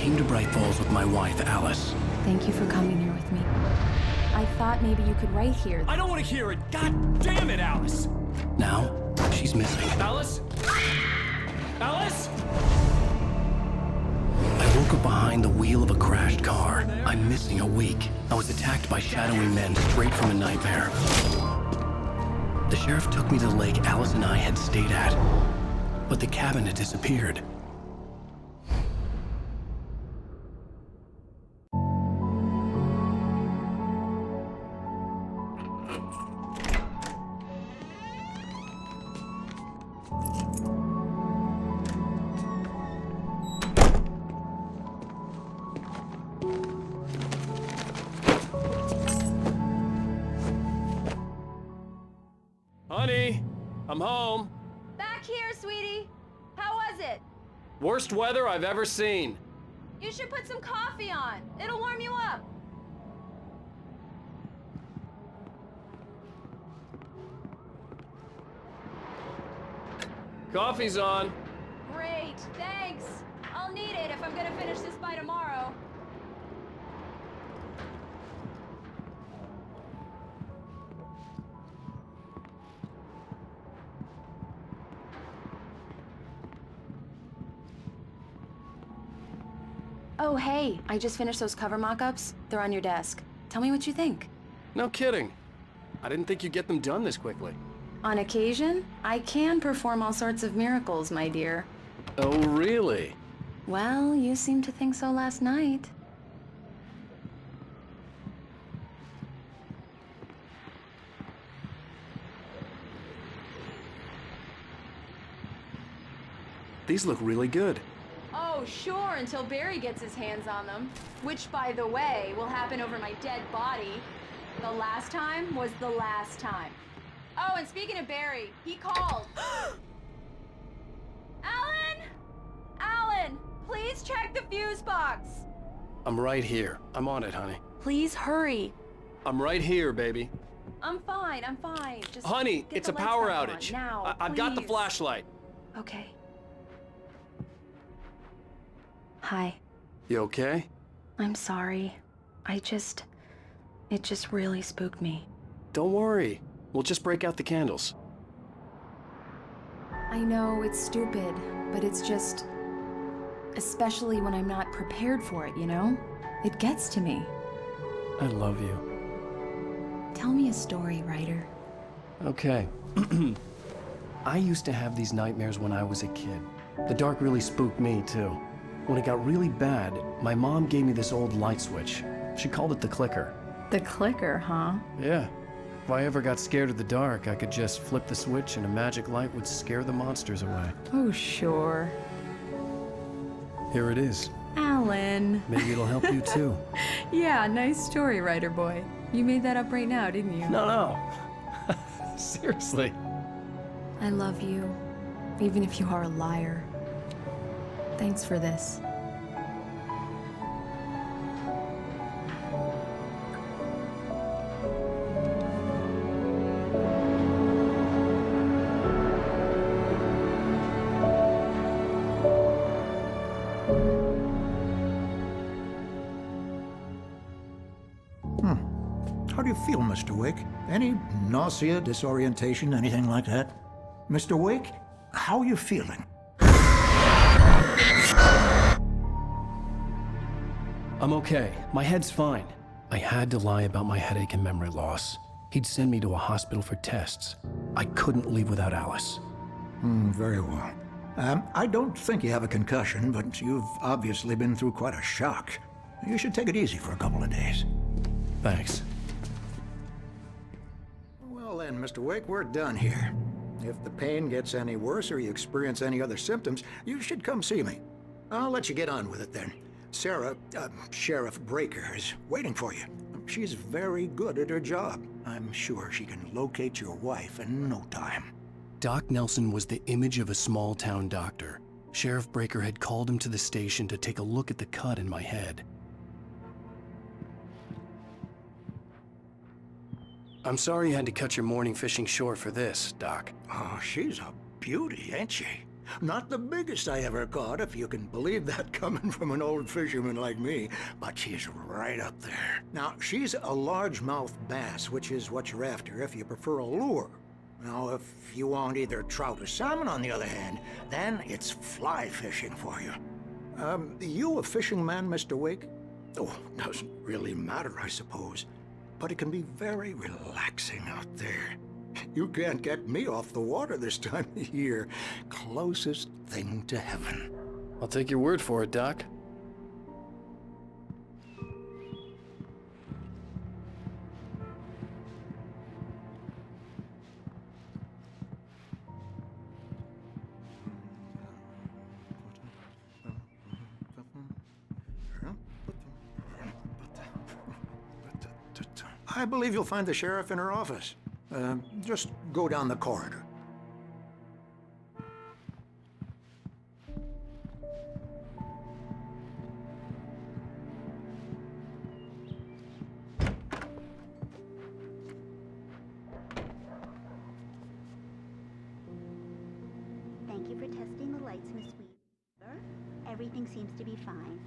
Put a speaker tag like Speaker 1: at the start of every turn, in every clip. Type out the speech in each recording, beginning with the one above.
Speaker 1: came to Bright Falls with my wife, Alice.
Speaker 2: Thank you for coming here with me. I thought maybe you could write here.
Speaker 3: I don't want to hear it! God damn it, Alice!
Speaker 1: Now, she's missing.
Speaker 3: Alice? Alice?
Speaker 1: I woke up behind the wheel of a crashed car. I'm missing a week. I was attacked by shadowy men straight from a nightmare. The sheriff took me to the lake Alice and I had stayed at, but the cabin had disappeared.
Speaker 3: Honey, I'm home.
Speaker 4: Back here, sweetie. How was it?
Speaker 3: Worst weather I've ever seen.
Speaker 4: You should put some coffee on. It'll warm you up.
Speaker 3: Coffee's on.
Speaker 4: Great, thanks. I'll need it if I'm gonna finish this by tomorrow.
Speaker 2: Oh, hey, I just finished those cover mock-ups. They're on your desk. Tell me what you think.
Speaker 3: No kidding. I didn't think you'd get them done this quickly.
Speaker 2: On occasion, I can perform all sorts of miracles, my dear.
Speaker 3: Oh, really?
Speaker 2: Well, you seemed to think so last night.
Speaker 3: These look really good.
Speaker 4: Oh, sure, until Barry gets his hands on them. Which, by the way, will happen over my dead body. The last time was the last time. Oh, and speaking of Barry, he called. Alan! Alan, please check the fuse box.
Speaker 3: I'm right here. I'm on it, honey.
Speaker 2: Please hurry.
Speaker 3: I'm right here, baby.
Speaker 4: I'm fine, I'm fine. Just
Speaker 3: Honey,
Speaker 4: get
Speaker 3: it's
Speaker 4: the
Speaker 3: a
Speaker 4: lights
Speaker 3: power
Speaker 4: back on.
Speaker 3: outage.
Speaker 4: Now,
Speaker 3: I've got the
Speaker 4: please.
Speaker 3: flashlight.
Speaker 2: Okay. Hi.
Speaker 3: You okay?
Speaker 2: I'm sorry. It just really spooked me.
Speaker 3: Don't worry. We'll just break out the candles.
Speaker 2: I know it's stupid, but it's just... especially when I'm not prepared for it, you know? It gets to me.
Speaker 3: I love you.
Speaker 2: Tell me a story, writer.
Speaker 1: Okay. I used to have these nightmares when I was a kid. The dark really spooked me, too. When it got really bad, my mom gave me this old light switch. She called it the clicker.
Speaker 2: The clicker, huh?
Speaker 1: Yeah. If I ever got scared of the dark, I could just flip the switch and a magic light would scare the monsters away.
Speaker 2: Oh, sure.
Speaker 1: Here it is.
Speaker 2: Alan.
Speaker 1: Maybe it'll help you, too.
Speaker 2: Yeah, nice story, writer boy. You made that up right now, didn't you?
Speaker 1: No. Seriously.
Speaker 2: I love you, even if you are a liar. Thanks for this.
Speaker 5: How do you feel, Mr. Wake? Any nausea, disorientation, anything like that? Mr. Wake, how are you feeling?
Speaker 1: I'm okay. My head's fine. I had to lie about my headache and memory loss. He'd send me to a hospital for tests. I couldn't leave without Alice.
Speaker 5: Very well. I don't think you have a concussion, but you've obviously been through quite a shock. You should take it easy for a couple of days.
Speaker 1: Thanks.
Speaker 5: Well then, Mr. Wake, we're done here. If the pain gets any worse or you experience any other symptoms, you should come see me. I'll let you get on with it then. Sarah, Sheriff Breaker, is waiting for you. She's very good at her job. I'm sure she can locate your wife in no time.
Speaker 1: Doc Nelson was the image of a small-town doctor. Sheriff Breaker had called him to the station to take a look at the cut in my head. I'm sorry you had to cut your morning fishing short for this, Doc.
Speaker 5: Oh, she's a beauty, ain't she? Not the biggest I ever caught, if you can believe that coming from an old fisherman like me, but she's right up there. Now, she's a largemouth bass, which is what you're after if you prefer a lure. Now, if you want either trout or salmon, on the other hand, then it's fly fishing for you. You a fishing man, Mr. Wake? Oh, doesn't really matter, I suppose. But it can be very relaxing out there. You can't get me off the water this time of year. Closest thing to heaven.
Speaker 3: I'll take your word for it, Doc.
Speaker 5: I believe you'll find the sheriff in her office. Just go down the corridor.
Speaker 6: Thank you for testing the lights, Miss Weaver. Everything seems to be fine.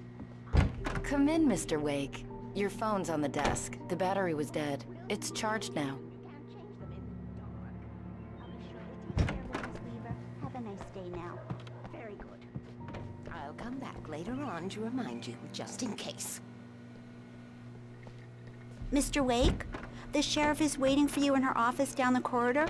Speaker 7: Come in, Mr. Wake. Your phone's on the desk. The battery was dead. It's charged now.
Speaker 6: You can't change them in the dark. I'll be sure to take care of it, Miss Weaver. Have a nice day now. Very good.
Speaker 8: I'll come back later on to remind you, just in case.
Speaker 6: Mr. Wake, the sheriff is waiting for you in her office down the corridor.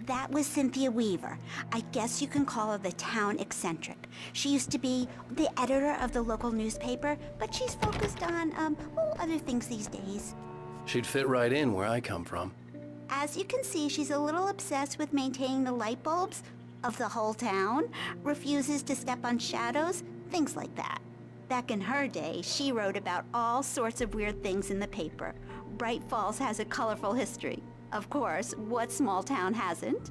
Speaker 6: That was Cynthia Weaver. I guess you can call her the town eccentric. She used to be the editor of the local newspaper, but she's focused on, other things these days.
Speaker 3: She'd fit right in where I come from.
Speaker 6: As you can see, she's a little obsessed with maintaining the light bulbs of the whole town, refuses to step on shadows, things like that. Back in her day, she wrote about all sorts of weird things in the paper. Bright Falls has a colorful history. Of course, what small town hasn't?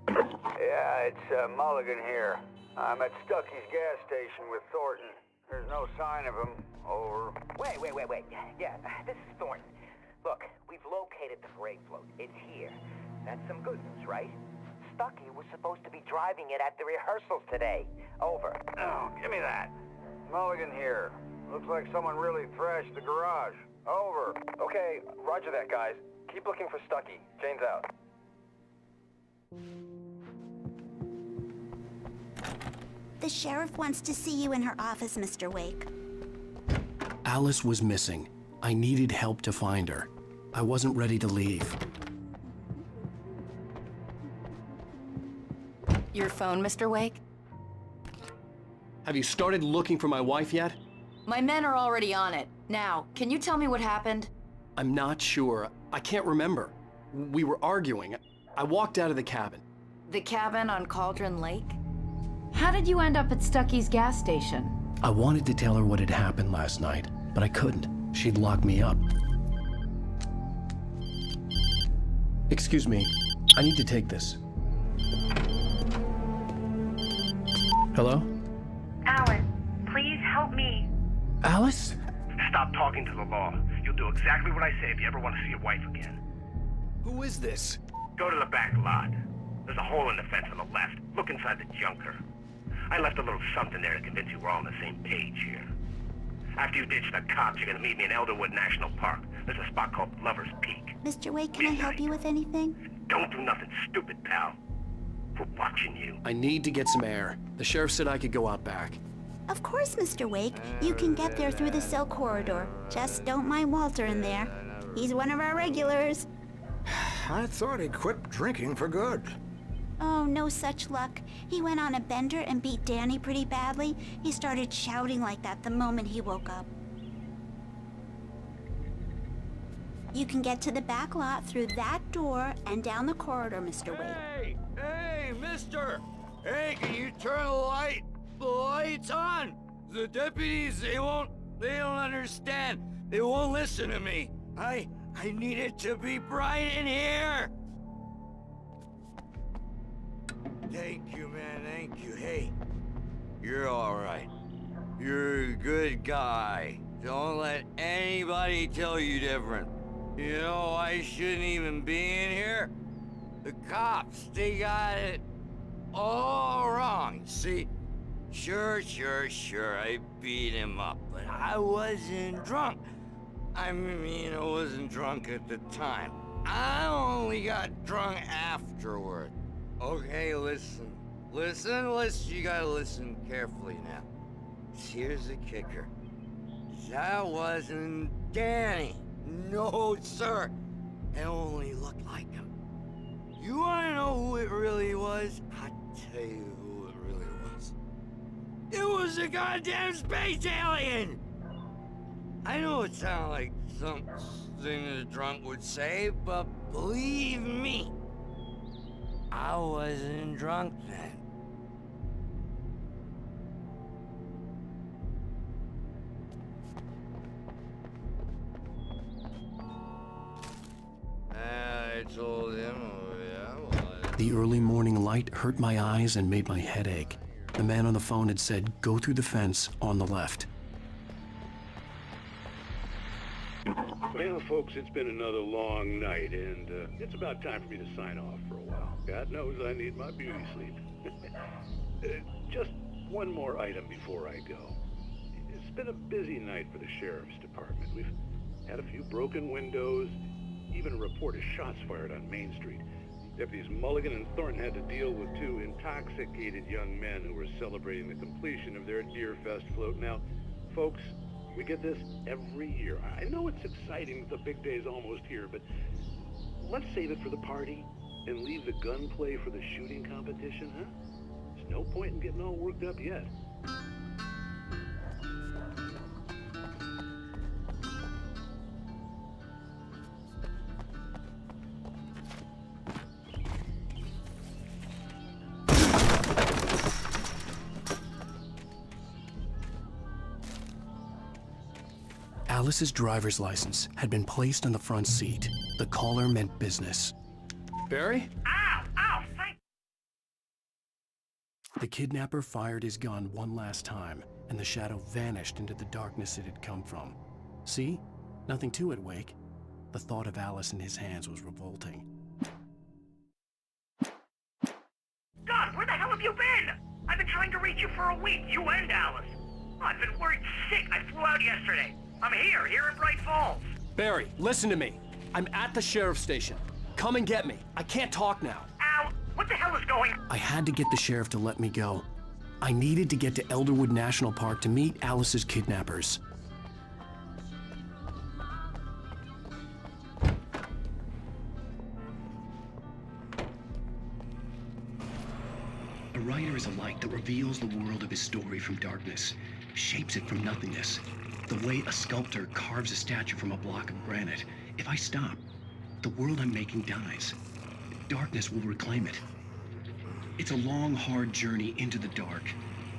Speaker 9: Yeah, it's Mulligan here. I'm at Stucky's gas station with Thornton. There's no sign of him. Over.
Speaker 10: Wait. Yeah, this is Thornton. Look, we've located the parade float. It's here. That's some good news, right? Stucky was supposed to be driving it at the rehearsals today. Over.
Speaker 9: Oh, give me that. Mulligan here. Looks like someone really thrashed the garage. Over.
Speaker 11: Okay, roger that, guys. Keep looking for Stucky. Jane's out.
Speaker 6: The sheriff wants to see you in her office, Mr. Wake.
Speaker 1: Alice was missing. I needed help to find her. I wasn't ready to leave.
Speaker 7: Your phone, Mr. Wake?
Speaker 3: Have you started looking for my wife yet?
Speaker 7: My men are already on it. Now, can you tell me what happened?
Speaker 3: I'm not sure. I can't remember. We were arguing. I walked out of the cabin.
Speaker 7: The cabin on Cauldron Lake?
Speaker 2: How did you end up at Stucky's gas station?
Speaker 1: I wanted to tell her what had happened last night, but I couldn't. She'd locked me up. Excuse me. I need to take this. Hello?
Speaker 12: Alan, please help me.
Speaker 1: Alice?
Speaker 12: Stop talking to the law. You'll do exactly what I say if you ever want to see your wife again.
Speaker 3: Who is this?
Speaker 12: Go to the back lot. There's a hole in the fence on the left. Look inside the junker. I left a little something there to convince you we're all on the same page here. After you ditch the cops, you're gonna meet me in Elderwood National Park. There's a spot called Lover's Peak.
Speaker 6: Mr. Wake, can I help you with anything?
Speaker 12: Don't do nothing stupid, pal. We're watching you.
Speaker 3: I need to get some air. The sheriff said I could go out back.
Speaker 6: Of course, Mr. Wake. You can get there through the cell corridor. Just don't mind Walter in there. He's one of our regulars.
Speaker 5: I thought he'd quit drinking for good.
Speaker 6: Oh, no such luck. He went on a bender and beat Danny pretty badly. He started shouting like that the moment he woke up. You can get to the back lot through that door and down the corridor, Mr. Wake.
Speaker 9: Hey, mister! Hey, can you turn the lights on? The deputies, they don't understand. They won't listen to me. I need it to be bright in here. Thank you, man, thank you. Hey, you're all right. You're a good guy. Don't let anybody tell you different. You know, I shouldn't even be in here. The cops, they got it all wrong. See, sure, I beat him up, but I wasn't drunk. I mean, I wasn't drunk at the time. I only got drunk afterward. Okay, listen, you gotta listen carefully now. Here's the kicker. That wasn't Danny. No, sir. It only looked like him. You wanna know who it really was? I'll tell you who it really was. It was a goddamn space alien! I know it sounds like something a drunk would say, but believe me, I wasn't drunk then. I told him,
Speaker 1: The early morning light hurt my eyes and made my head ache. The man on the phone had said, go through the fence on the left.
Speaker 13: Well, folks, it's been another long night, and it's about time for me to sign off for a while. God knows I need my beauty sleep. Just one more item before I go. It's been a busy night for the sheriff's department. We've had a few broken windows, even a report of shots fired on Main Street. Deputies Mulligan and Thornton had to deal with two intoxicated young men who were celebrating the completion of their Deer Fest float. Now, folks, we get this every year. I know it's exciting, the big day's almost here, but let's save it for the party and leave the gunplay for the shooting competition, huh? There's no point in getting all worked up yet.
Speaker 1: Alice's driver's license had been placed on the front seat. The caller meant business.
Speaker 3: Barry?
Speaker 12: Ow! Ow! Thank...
Speaker 1: The kidnapper fired his gun one last time, and the shadow vanished into the darkness it had come from. See? Nothing to it, Wake. The thought of Alice in his hands was revolting.
Speaker 12: God, where the hell have you been? I've been trying to reach you for a week, you and Alice. I've been worried sick. I flew out yesterday. I'm here in Bright Falls.
Speaker 3: Barry, listen to me. I'm at the sheriff's station. Come and get me. I can't talk now.
Speaker 12: Ow! What the hell is going on?
Speaker 1: I had to get the sheriff to let me go. I needed to get to Elderwood National Park to meet Alice's kidnappers. A writer is a light that reveals the world of his story from darkness, shapes it from nothingness. The way a sculptor carves a statue from a block of granite. If I stop, the world I'm making dies. Darkness will reclaim it. It's a long, hard journey into the dark.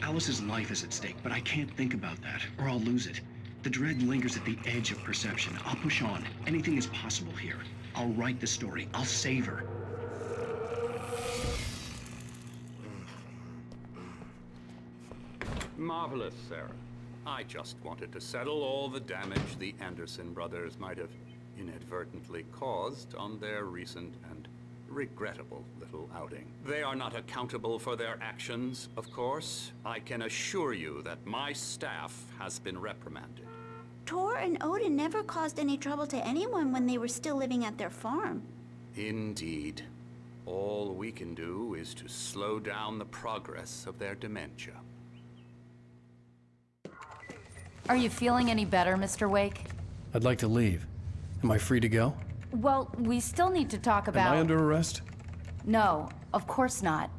Speaker 1: Alice's life is at stake, but I can't think about that, or I'll lose it. The dread lingers at the edge of perception. I'll push on. Anything is possible here. I'll write the story. I'll save her.
Speaker 14: Marvelous, Sarah. I just wanted to settle all the damage the Anderson brothers might have inadvertently caused on their recent and regrettable little outing. They are not accountable for their actions, of course. I can assure you that my staff has been reprimanded.
Speaker 6: Tor and Odin never caused any trouble to anyone when they were still living at their farm.
Speaker 14: Indeed. All we can do is to slow down the progress of their dementia.
Speaker 7: Are you feeling any better, Mr. Wake?
Speaker 1: I'd like to leave. Am I free to go?
Speaker 7: Well, we still need to talk about...
Speaker 1: Am I under arrest?
Speaker 7: No, of course not.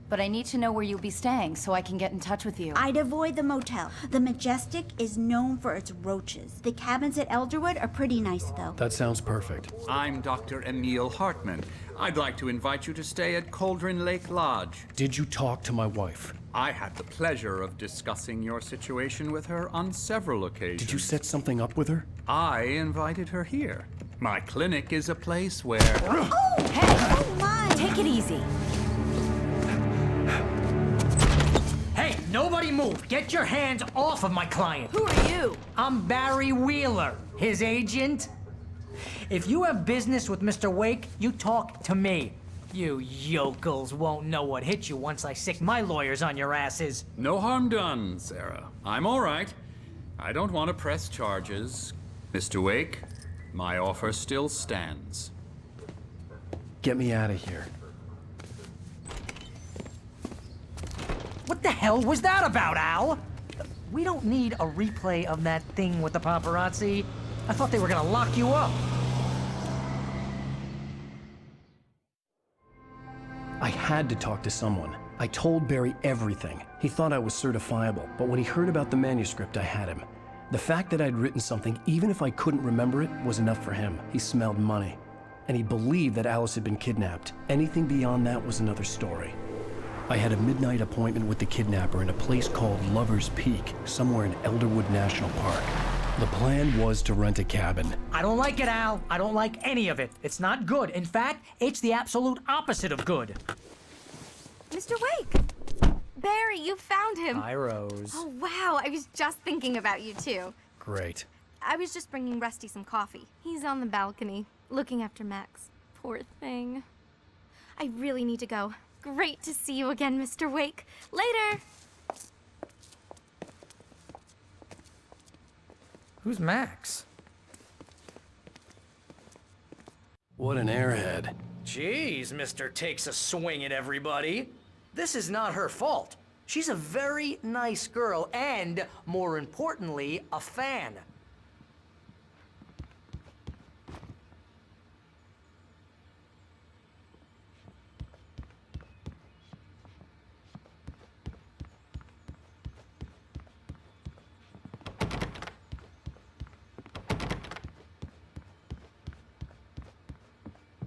Speaker 7: But I need to know where you'll be staying so I can get in touch with you.
Speaker 6: I'd avoid the motel. The Majestic is known for its roaches. The cabins at Elderwood are pretty nice, though.
Speaker 1: That sounds perfect.
Speaker 14: I'm Dr. Emil Hartman. I'd like to invite you to stay at Cauldron Lake Lodge.
Speaker 1: Did you talk to my wife?
Speaker 14: I had the pleasure of discussing your situation with her on several occasions.
Speaker 1: Did you set something up with her?
Speaker 14: I invited her here. My clinic is a place where...
Speaker 6: Oh! Hey! Oh, my!
Speaker 7: Take it easy.
Speaker 15: Hey, nobody move! Get your hands off of my client!
Speaker 7: Who are you?
Speaker 15: I'm Barry Wheeler, his agent. If you have business with Mr. Wake, you talk to me. You yokels won't know what hit you once I sick my lawyers on your asses.
Speaker 14: No harm done, Sarah. I'm all right. I don't want to press charges. Mr. Wake, my offer still stands.
Speaker 3: Get me out of here.
Speaker 15: What the hell was that about, Al? We don't need a replay of that thing with the paparazzi. I thought they were gonna lock you up.
Speaker 3: I had to talk to someone. I told Barry everything. He thought I was certifiable, but when he heard about the manuscript, I had him. The fact that I'd written something, even if I couldn't remember it, was enough for him. He smelled money. And he believed that Alice had been kidnapped. Anything beyond that was another story. I had a midnight appointment with the kidnapper in a place called Lover's Peak, somewhere in Elderwood National Park. The plan was to rent a cabin.
Speaker 15: I don't like it, Al. I don't like any of it. It's not good. In fact, it's the absolute opposite of good.
Speaker 16: Mr. Wake! Barry, you found him.
Speaker 3: Hi, Rose.
Speaker 16: Oh, wow. I was just thinking about you, too.
Speaker 3: Great.
Speaker 16: I was just bringing Rusty some coffee. He's on the balcony, looking after Max. Poor thing. I really need to go. Great to see you again, Mr. Wake. Later!
Speaker 15: Who's Max?
Speaker 3: What an airhead.
Speaker 15: Jeez, Mr. Takes a swing at everybody. This is not her fault. She's a very nice girl and, more importantly, a fan.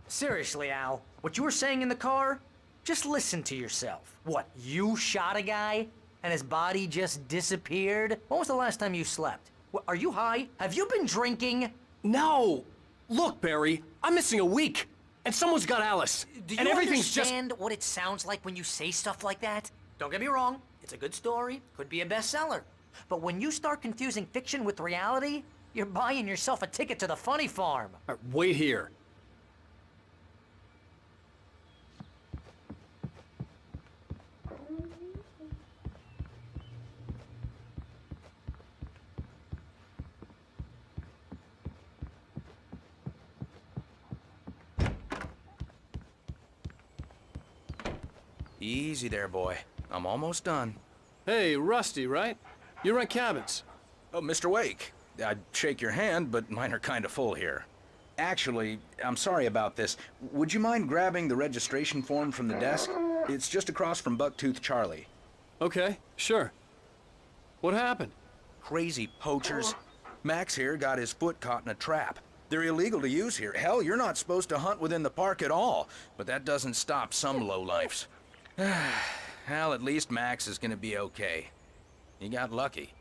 Speaker 15: Seriously, Al, what you were saying in the car? Just listen to yourself. What, you shot a guy and his body just disappeared? When was the last time you slept? What, are you high? Have you been drinking?
Speaker 3: No! Look, Barry, I'm missing a week, and someone's got Alice.
Speaker 15: Do
Speaker 3: and
Speaker 15: you
Speaker 3: everything's
Speaker 15: understand what it sounds like when you say stuff like that? Don't get me wrong, it's a good story, could be a bestseller. But when you start confusing fiction with reality, you're buying yourself a ticket to the funny farm.
Speaker 3: All right, wait here.
Speaker 9: Easy there, boy. I'm almost done.
Speaker 3: Hey, Rusty, right? You rent cabins.
Speaker 9: Oh, Mr. Wake. I'd shake your hand, but mine are kind of full here. Actually, I'm sorry about this. Would you mind grabbing the registration form from the desk? It's just across from Bucktooth Charlie.
Speaker 3: Okay, sure. What happened?
Speaker 9: Crazy poachers. Max here got his foot caught in a trap. They're illegal to use here. Hell, you're not supposed to hunt within the park at all. But that doesn't stop some lowlifes. Well, at least Max is gonna be okay. He got lucky.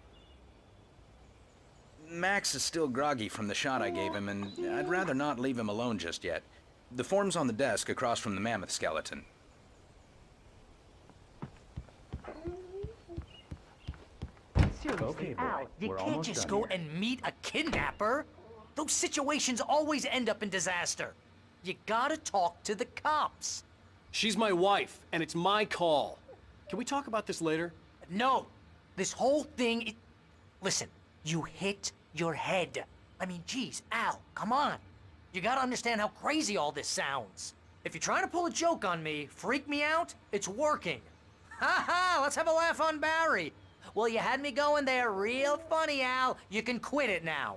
Speaker 9: Max is still groggy from the shot I gave him, and I'd rather not leave him alone just yet. The form's on the desk across from the mammoth skeleton.
Speaker 15: Seriously, Al, you can't just go and meet a kidnapper. Those situations always end up in disaster. You gotta talk to the cops.
Speaker 3: She's my wife, and it's my call. Can we talk about this later?
Speaker 15: No. This whole thing, listen, you hit your head. I mean, geez, Al, come on. You gotta understand how crazy all this sounds. If you're trying to pull a joke on me, freak me out, it's working. Ha ha, let's have a laugh on Barry. Well, you had me going there real funny, Al. You can quit it now.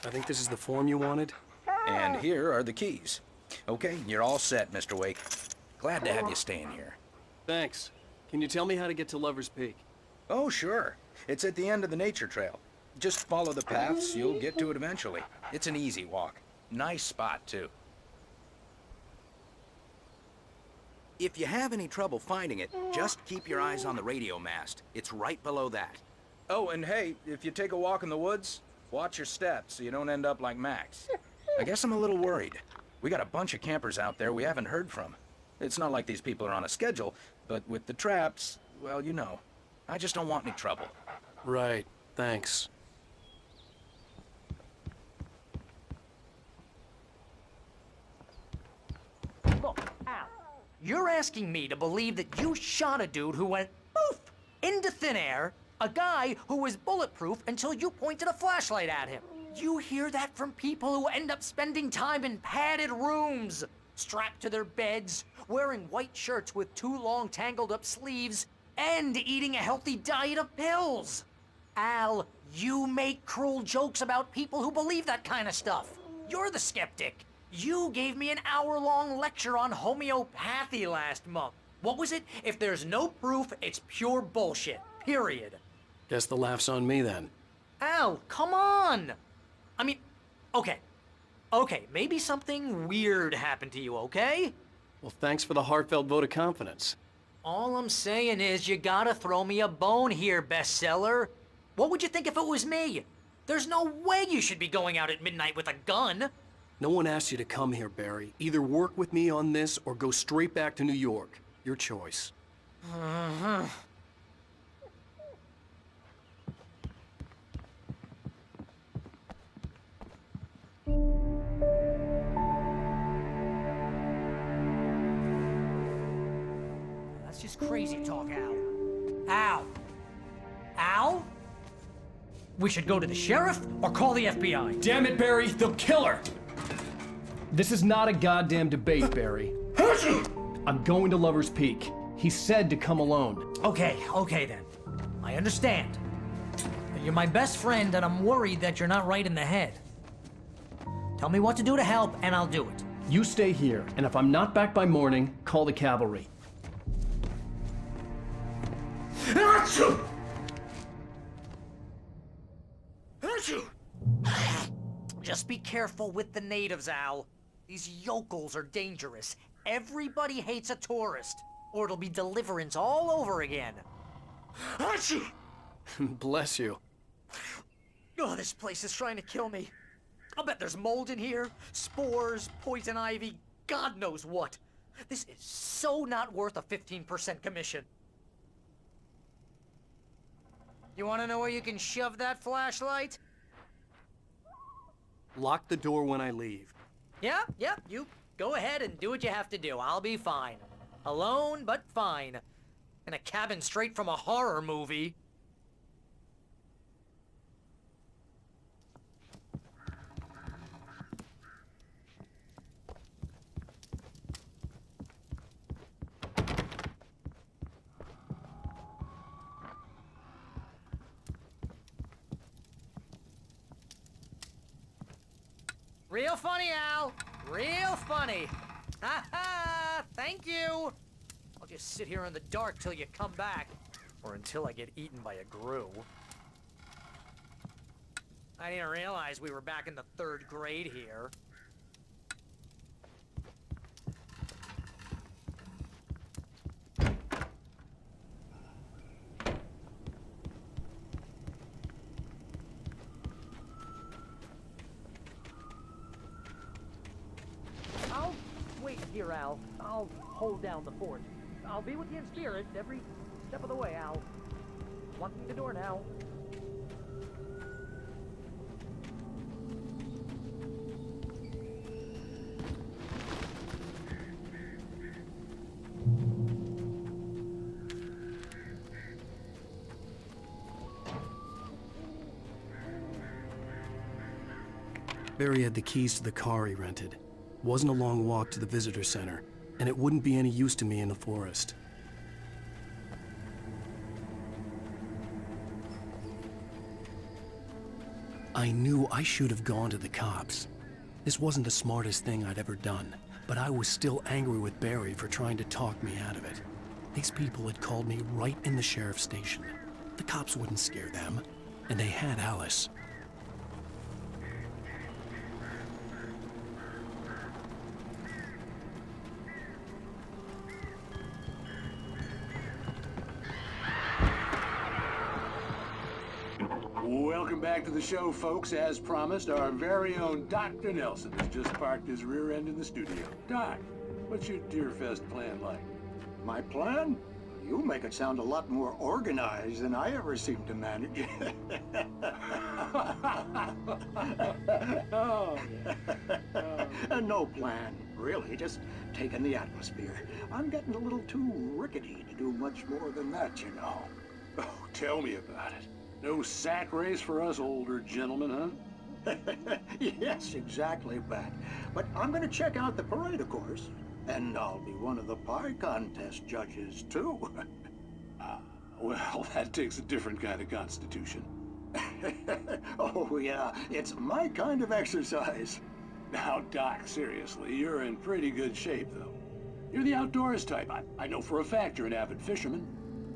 Speaker 3: I think this is the form you wanted.
Speaker 9: And here are the keys. Okay, you're all set, Mr. Wake. Glad to have you staying here.
Speaker 3: Thanks. Can you tell me how to get to Lover's Peak?
Speaker 9: Oh, sure. It's at the end of the nature trail. Just follow the paths, you'll get to it eventually. It's an easy walk. Nice spot, too. If you have any trouble finding it, just keep your eyes on the radio mast. It's right below that.
Speaker 17: Oh, and hey, if you take a walk in the woods, watch your steps so you don't end up like Max. I guess I'm a little worried. We got a bunch of campers out there we haven't heard from. It's not like these people are on a schedule, but with the traps, well, you know. I just don't want any trouble.
Speaker 3: Right. Thanks.
Speaker 15: Look, Al, you're asking me to believe that you shot a dude who went poof into thin air, a guy who was bulletproof until you pointed a flashlight at him. You hear that from people who end up spending time in padded rooms, strapped to their beds, wearing white shirts with too long tangled up sleeves, and eating a healthy diet of pills. Al, you make cruel jokes about people who believe that kind of stuff. You're the skeptic. You gave me an hour-long lecture on homeopathy last month. What was it? If there's no proof, it's pure bullshit. Period.
Speaker 3: Guess the laugh's on me then.
Speaker 15: Al, come on! I mean, okay. Okay, maybe something weird happened to you, okay?
Speaker 3: Well, thanks for the heartfelt vote of confidence.
Speaker 15: All I'm saying is you gotta throw me a bone here, bestseller. What would you think if it was me? There's no way you should be going out at midnight with a gun.
Speaker 3: No one asked you to come here, Barry. Either work with me on this or go straight back to New York. Your choice.
Speaker 15: That's just crazy talk, Al. Al? Al? We should go to the sheriff or call the FBI.
Speaker 3: Damn it, Barry! They'll kill her! This is not a goddamn debate, Barry. I'm going to Lover's Peak. He said to come alone.
Speaker 15: Okay then. I understand. You're my best friend and I'm worried that you're not right in the head. Tell me what to do to help and I'll do it.
Speaker 3: You stay here, and if I'm not back by morning, call the cavalry.
Speaker 15: Just be careful with the natives, Al. These yokels are dangerous. Everybody hates a tourist, or it'll be Deliverance all over again.
Speaker 3: Bless you.
Speaker 15: Oh, this place is trying to kill me. I'll bet there's mold in here, spores, poison ivy, God knows what. This is so not worth a 15% commission. You want to know where you can shove that flashlight?
Speaker 3: Lock the door when I leave.
Speaker 15: Yep, you go ahead and do what you have to do. I'll be fine. Alone, but fine. In a cabin straight from a horror movie. Real funny, Al. Real funny. Ha ha! Thank you! I'll just sit here in the dark till you come back. Or until I get eaten by a grue. I didn't realize we were back in the 3rd grade here. I'll wait here, Al. I'll hold down the fort. I'll be with you in spirit every step of the way, Al. Locking the door now.
Speaker 3: Barry had the keys to the car he rented. Wasn't a long walk to the visitor center, and it wouldn't be any use to me in the forest. I knew I should have gone to the cops. This wasn't the smartest thing I'd ever done, but I was still angry with Barry for trying to talk me out of it. These people had called me right in the sheriff's station. The cops wouldn't scare them, and they had Alice.
Speaker 13: Welcome back to the show, folks. As promised, our very own Dr. Nelson has just parked his rear end in the studio. Doc, what's your Deerfest plan like?
Speaker 5: My plan? You make it sound a lot more organized than I ever seem to manage. No plan, really, just taking the atmosphere. I'm getting a little too rickety to do much more than that, you know.
Speaker 13: Oh, tell me about it. No sack race for us older gentlemen, huh?
Speaker 5: Yes, exactly, Pat. But I'm gonna check out the parade, of course. And I'll be one of the pie contest judges, too.
Speaker 13: Well, that takes a different kind of constitution.
Speaker 5: Oh, yeah, it's my kind of exercise.
Speaker 13: Now, Doc, seriously, you're in pretty good shape, though. You're the outdoors type. I know for a fact you're an avid fisherman.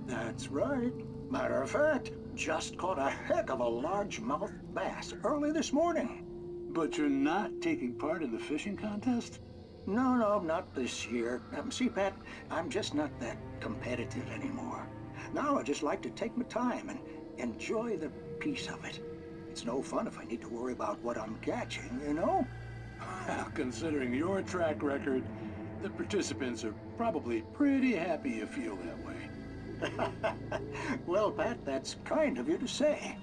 Speaker 5: That's right. Matter of fact, just caught a heck of a largemouth bass early this morning.
Speaker 13: But you're not taking part in the fishing contest?
Speaker 5: No, not this year. See, Pat, I'm just not that competitive anymore. Now I just like to take my time and enjoy the peace of it. It's no fun if I need to worry about what I'm catching, you know?
Speaker 13: Well, considering your track record, the participants are probably pretty happy you feel that way.
Speaker 5: Well, Pat, that's kind of you to say.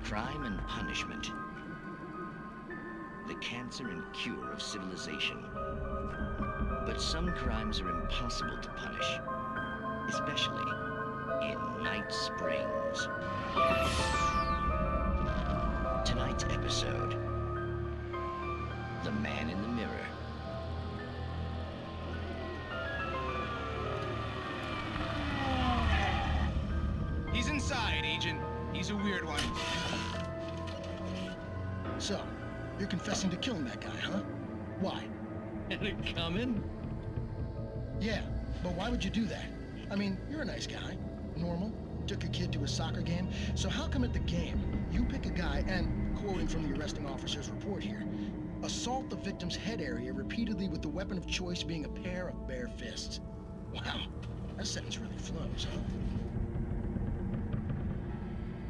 Speaker 18: Crime and punishment. The cancer and cure of civilization. But some crimes are impossible to punish, especially in Night Springs. Tonight's episode, The Man in the Mirror.
Speaker 19: He's inside, Agent. He's a weird one.
Speaker 20: So, you're confessing to killing that guy, huh? Why?
Speaker 21: Had it coming?
Speaker 20: Yeah, but why would you do that? I mean, you're a nice guy. Normal. Took a kid to a soccer game. So how come at the game, you pick a guy and, quoting from the arresting officer's report here, assault the victim's head area repeatedly with the weapon of choice being a pair of bare fists? Wow, that sentence really flows, huh?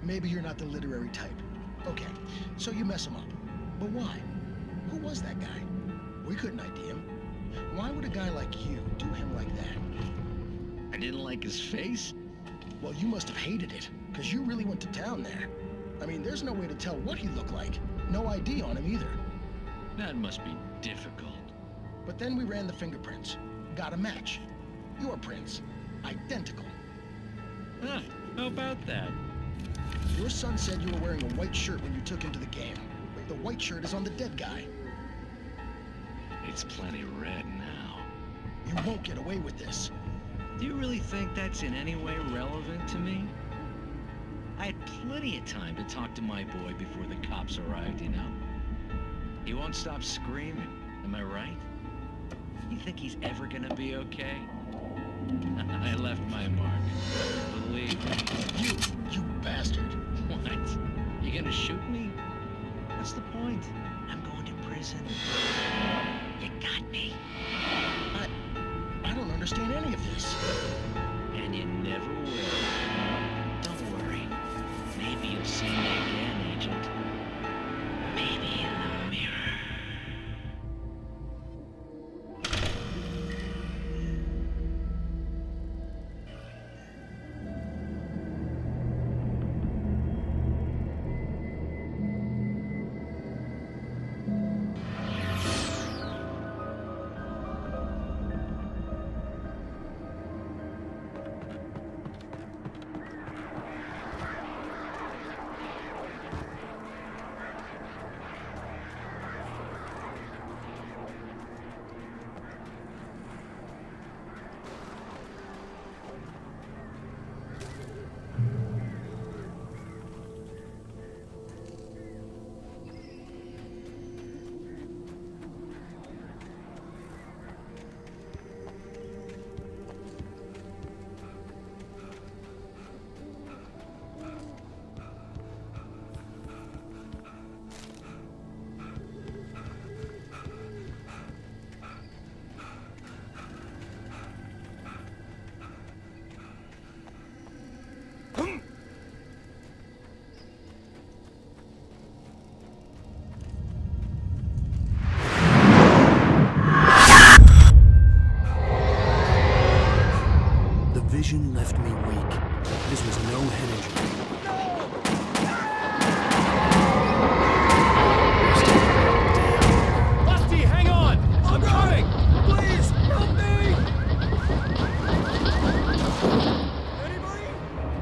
Speaker 20: Maybe you're not the literary type. Okay, so you mess him up. But why? Who was that guy? We couldn't ID him. Why would a guy like you do him like that?
Speaker 21: I didn't like his face?
Speaker 20: Well, you must have hated it, because you really went to town there. I mean, there's no way to tell what he looked like. No ID on him either.
Speaker 21: That must be difficult.
Speaker 20: But then we ran the fingerprints. Got a match. Your prints. Identical.
Speaker 21: Huh, how about that?
Speaker 20: Your son said you were wearing a white shirt when you took him to the game. The white shirt is on the dead guy.
Speaker 21: It's plenty red now.
Speaker 20: You won't get away with this.
Speaker 21: Do you really think that's in any way relevant to me? I had plenty of time to talk to my boy before the cops arrived, you know? He won't stop screaming, am I right? You think he's ever gonna be okay? I left my mark. Believe me.
Speaker 20: You bastard.
Speaker 21: What? You gonna shoot me? What's the point? I'm going to prison. You got me.
Speaker 20: I don't understand any of this.
Speaker 21: And you never will. Don't worry. Maybe you'll see me again, Agent. Maybe in the mirror.
Speaker 3: left me weak. This was no head injury.
Speaker 9: Rusty, hang on! I'm coming! Please, help me! Anybody?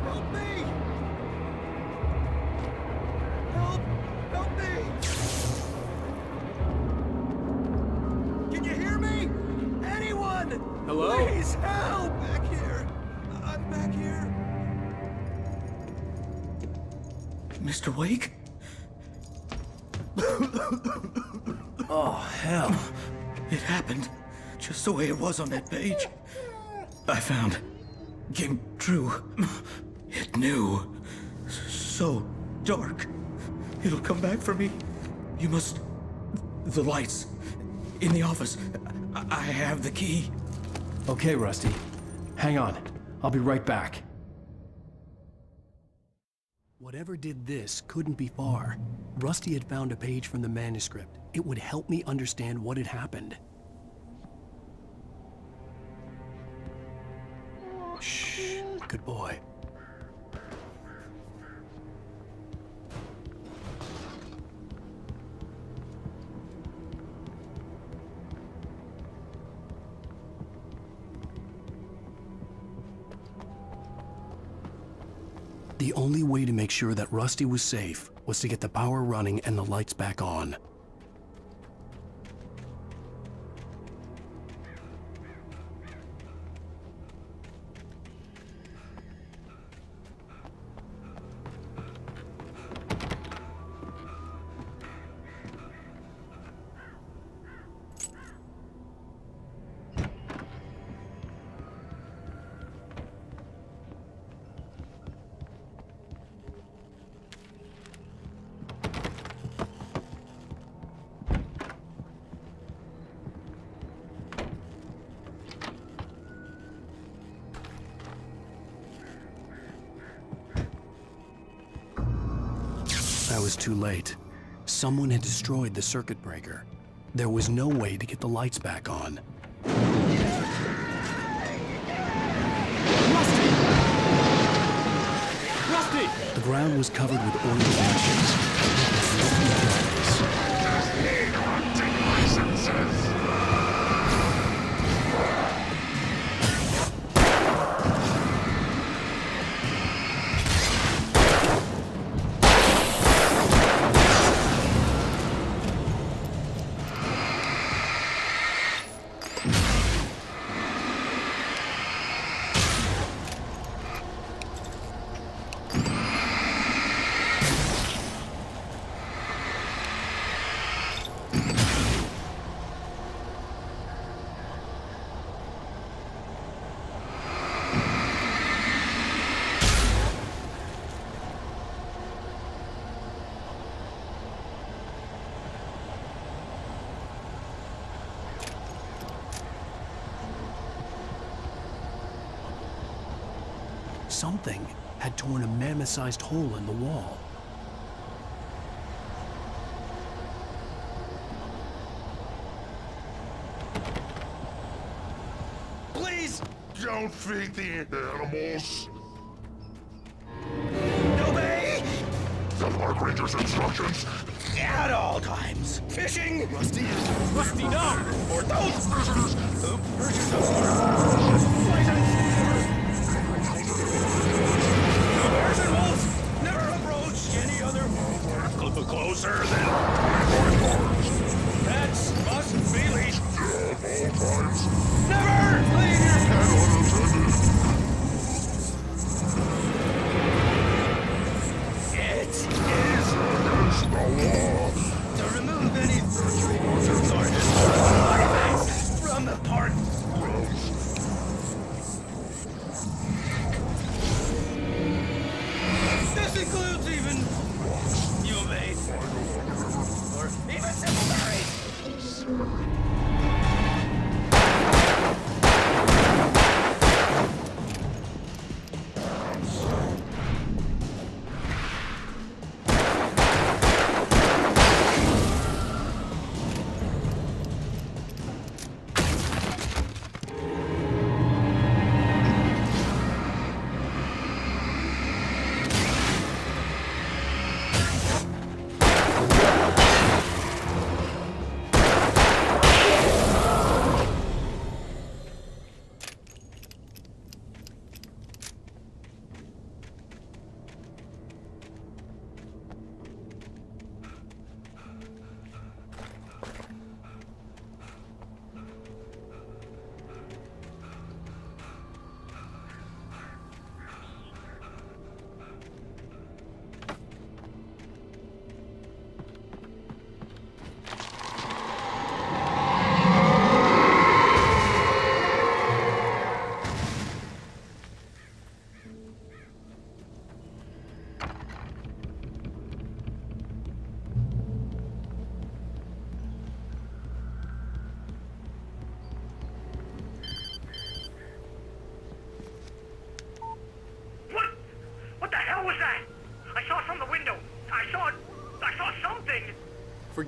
Speaker 9: Help me! Help me! Can you hear me? Anyone?
Speaker 17: Hello?
Speaker 9: Please, help! Back here. I'm back here. Mr. Wake?
Speaker 3: Oh, hell.
Speaker 9: It happened just the way it was on that page. I found. Came true. It knew. So dark. It'll come back for me. You must... The lights. In the office. I have the key.
Speaker 3: Okay, Rusty. Hang on. I'll be right back. Whatever did this couldn't be far. Rusty had found a page from the manuscript. It would help me understand what had happened. Shh. Good boy. The only way to make sure that Rusty was safe was to get the power running and the lights back on. I was too late. Someone had destroyed the circuit breaker. There was no way to get the lights back on.
Speaker 9: Rusty!
Speaker 3: The ground was covered with oil and ashes. Something had torn a mammoth-sized hole in the wall.
Speaker 9: Please!
Speaker 4: Don't feed the animals.
Speaker 9: Obey!
Speaker 4: The park ranger's instructions.
Speaker 9: At all times. Fishing! Rusty! Rusty, no! Or those! Bears and wolves! Never approach any other... Closer than... Pets must be leashed. Never leave your pet unattended. It is against the law to remove any from the park.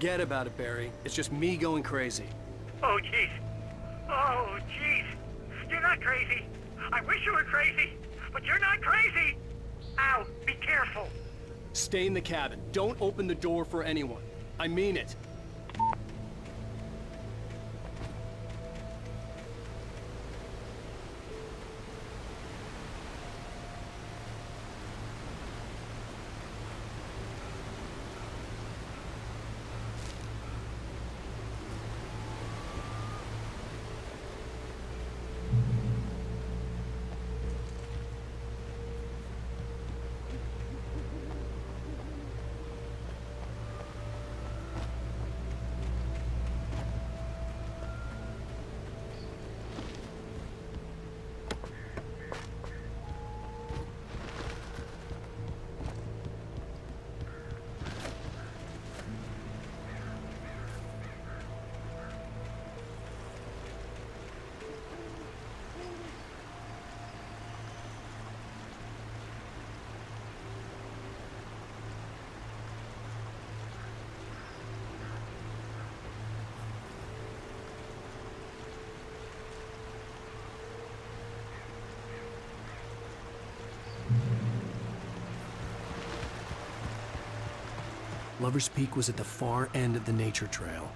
Speaker 3: Forget about it, Barry. It's just me going crazy.
Speaker 12: Oh, jeez. Oh, jeez. You're not crazy. I wish you were crazy, but you're not crazy. Al, be careful.
Speaker 3: Stay in the cabin. Don't open the door for anyone. I mean it. Lover's Peak was at the far end of the nature trail.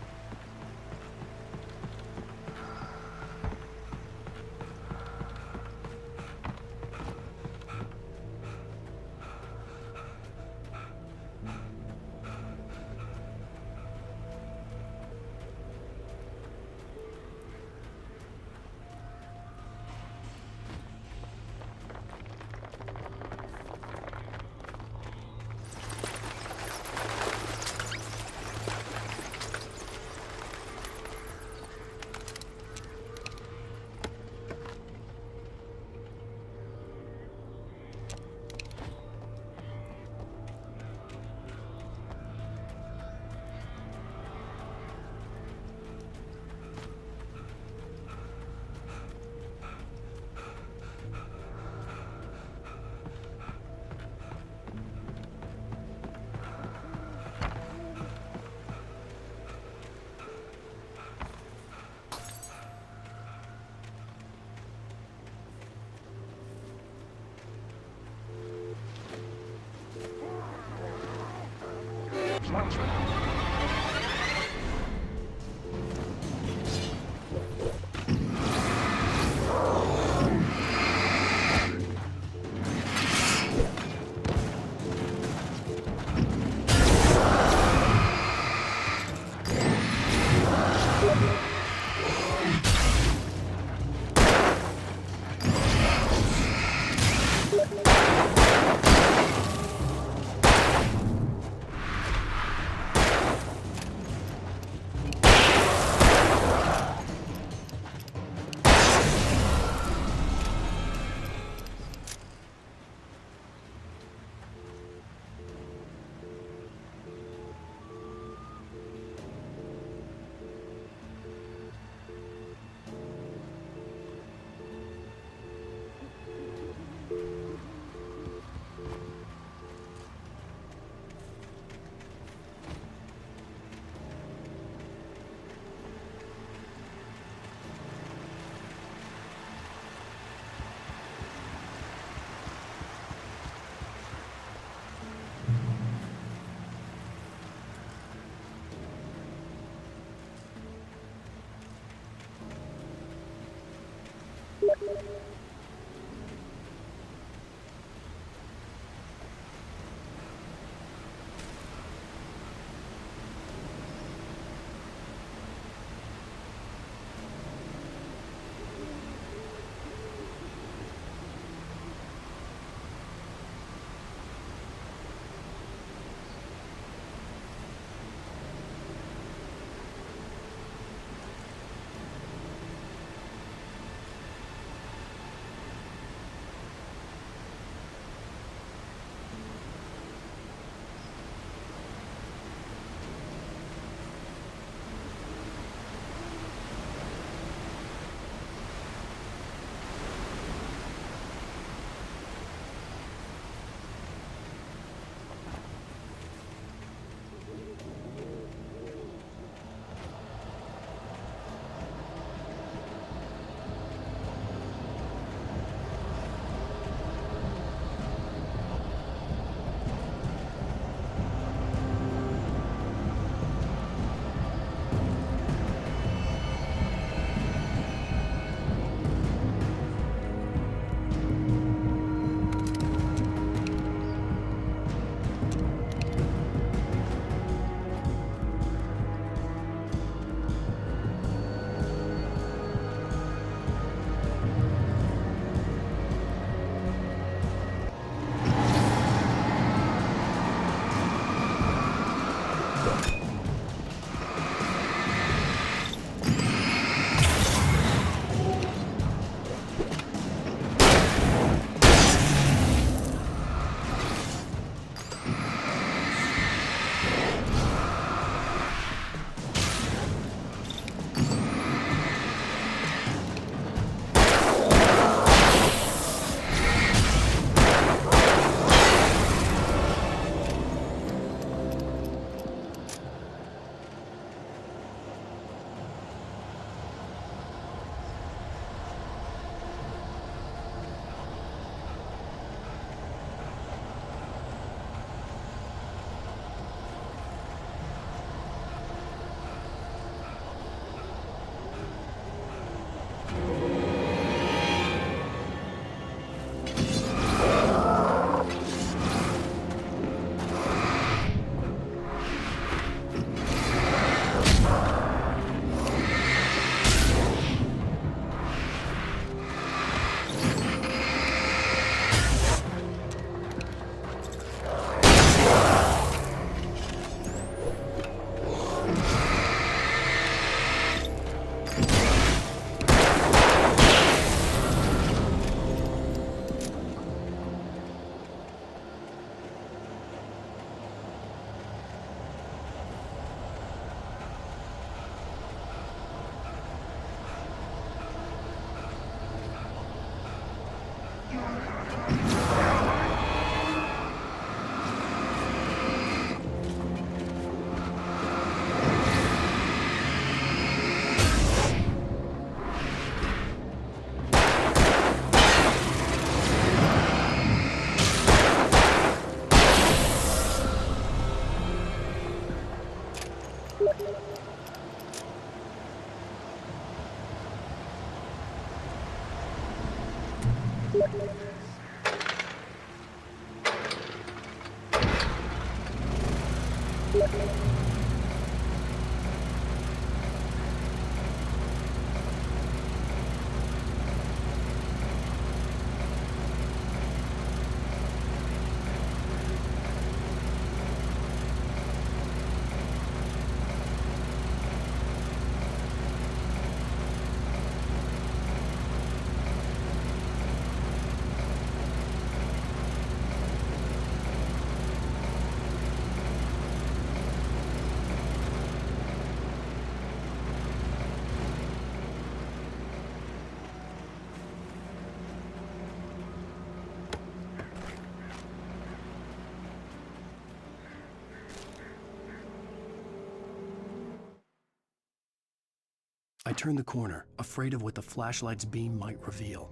Speaker 3: I turned the corner, afraid of what the flashlight's beam might reveal.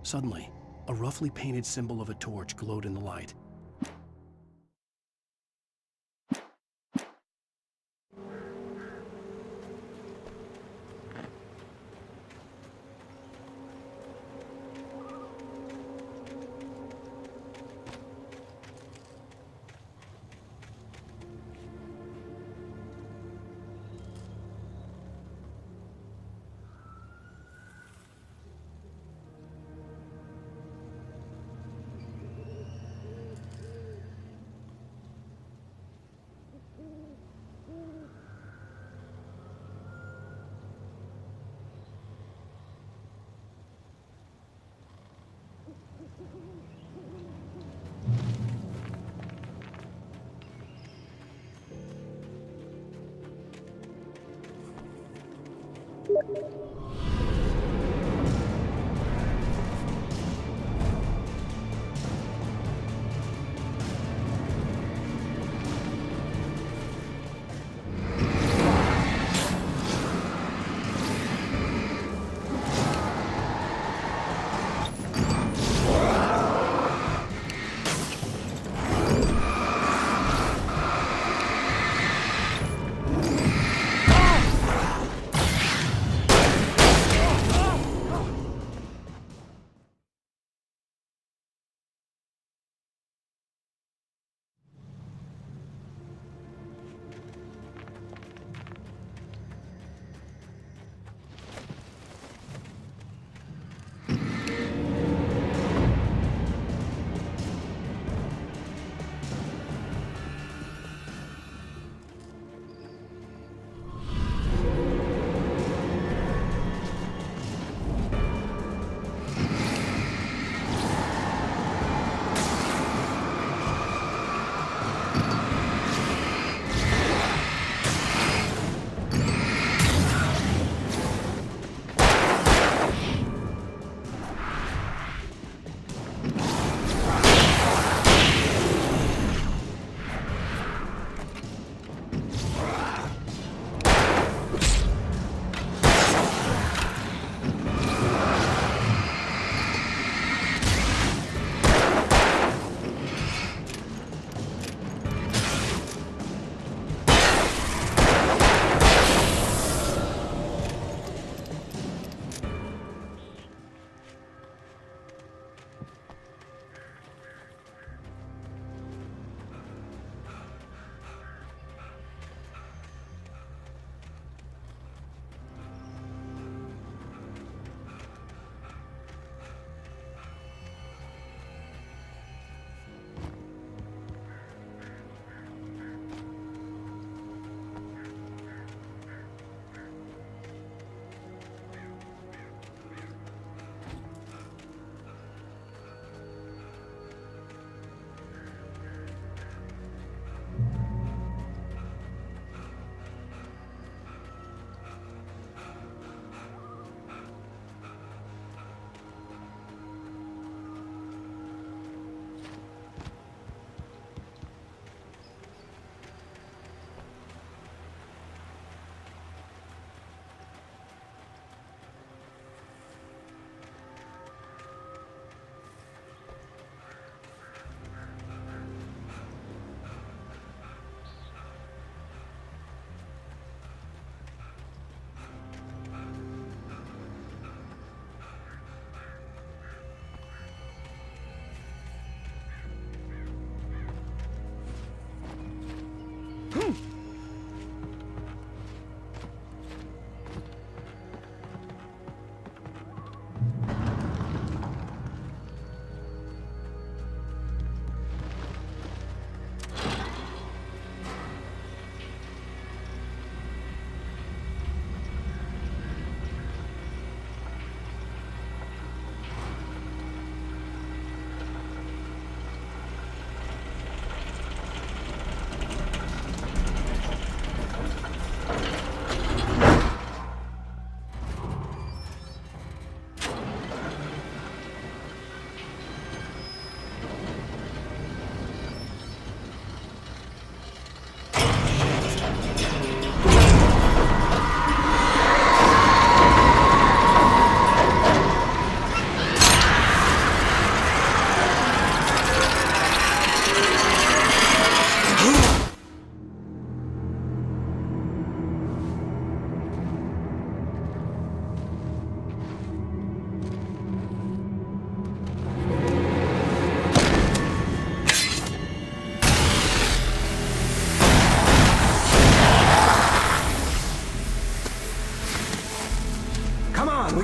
Speaker 3: Suddenly, a roughly painted symbol of a torch glowed in the light.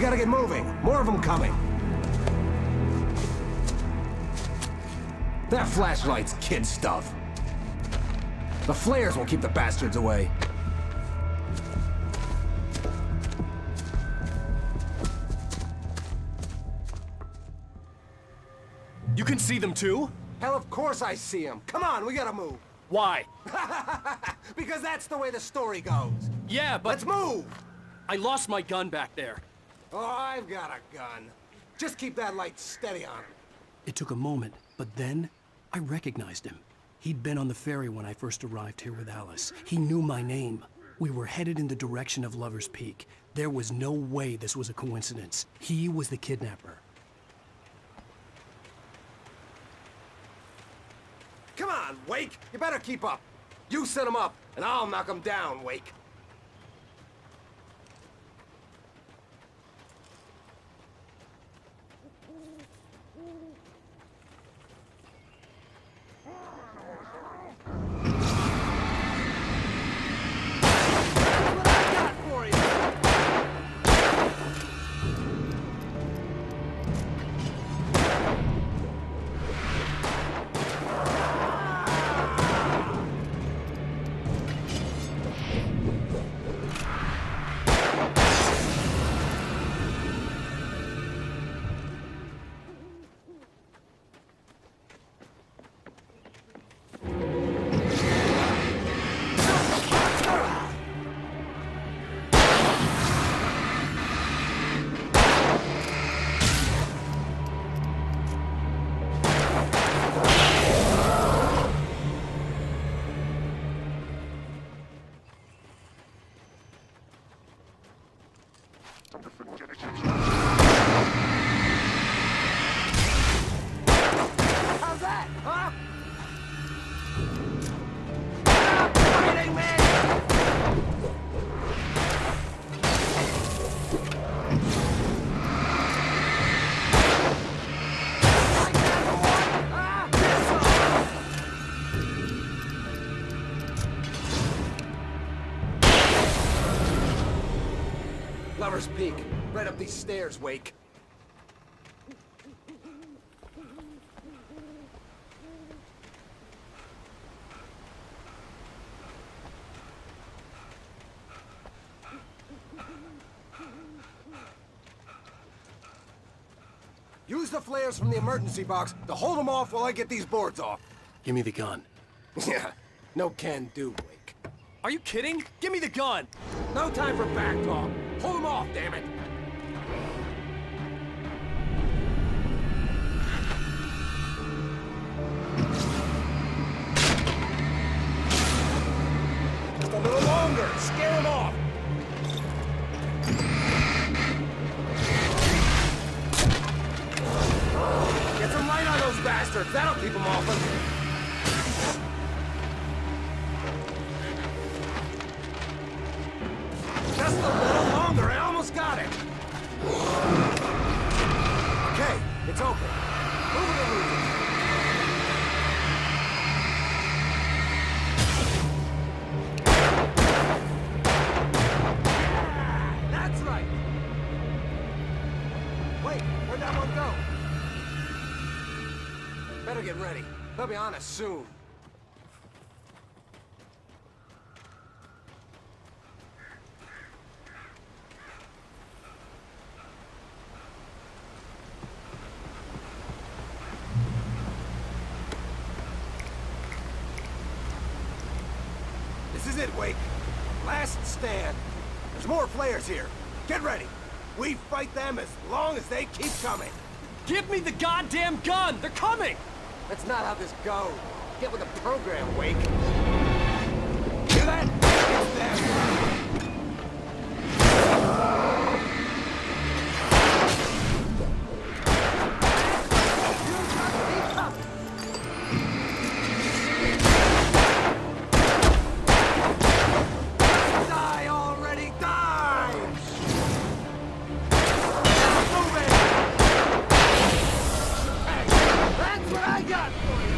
Speaker 8: gotta get moving. More of them coming. That flashlight's kid stuff. The flares will keep the bastards away.
Speaker 3: You can see them too?
Speaker 8: Hell, of course I see them. Come on, we gotta move.
Speaker 3: Why?
Speaker 8: Because that's the way the story goes.
Speaker 3: Yeah, but...
Speaker 8: Let's move!
Speaker 3: I lost my gun back there.
Speaker 8: Oh, I've got a gun. Just keep that light steady on him.
Speaker 3: It took a moment, but then I recognized him. He'd been on the ferry when I first arrived here with Alice. He knew my name. We were headed in the direction of Lover's Peak. There was no way this was a coincidence. He was the kidnapper.
Speaker 8: Come on, Wake! You better keep up. You set him up, and I'll knock him down, Wake. How's that, huh? Fighting man! Lover's Peak. Right up these stairs, Wake. Use the flares from the emergency box to hold them off while I get these boards off.
Speaker 3: Give me the gun.
Speaker 8: Yeah, no can do, Wake.
Speaker 3: Are you kidding? Give me the gun!
Speaker 8: No time for back talk. Hold them off, damn it! Just a little longer. Scare them off. Get some light on those bastards. That'll keep them off us. Just a little longer. I almost got it. Okay, it's open. Move it or lose it. That's right. Wait, where'd that one go? Better get ready. They'll be on us soon. This is it, Wake. Last stand. There's more flares here. Get ready. We fight them as long as they keep coming.
Speaker 3: Give me the goddamn gun! They're coming!
Speaker 8: That's not how this goes. Get with the program, Wake. Hear that? It's them. Die already, die! Move it! Hey, that's what I got for you!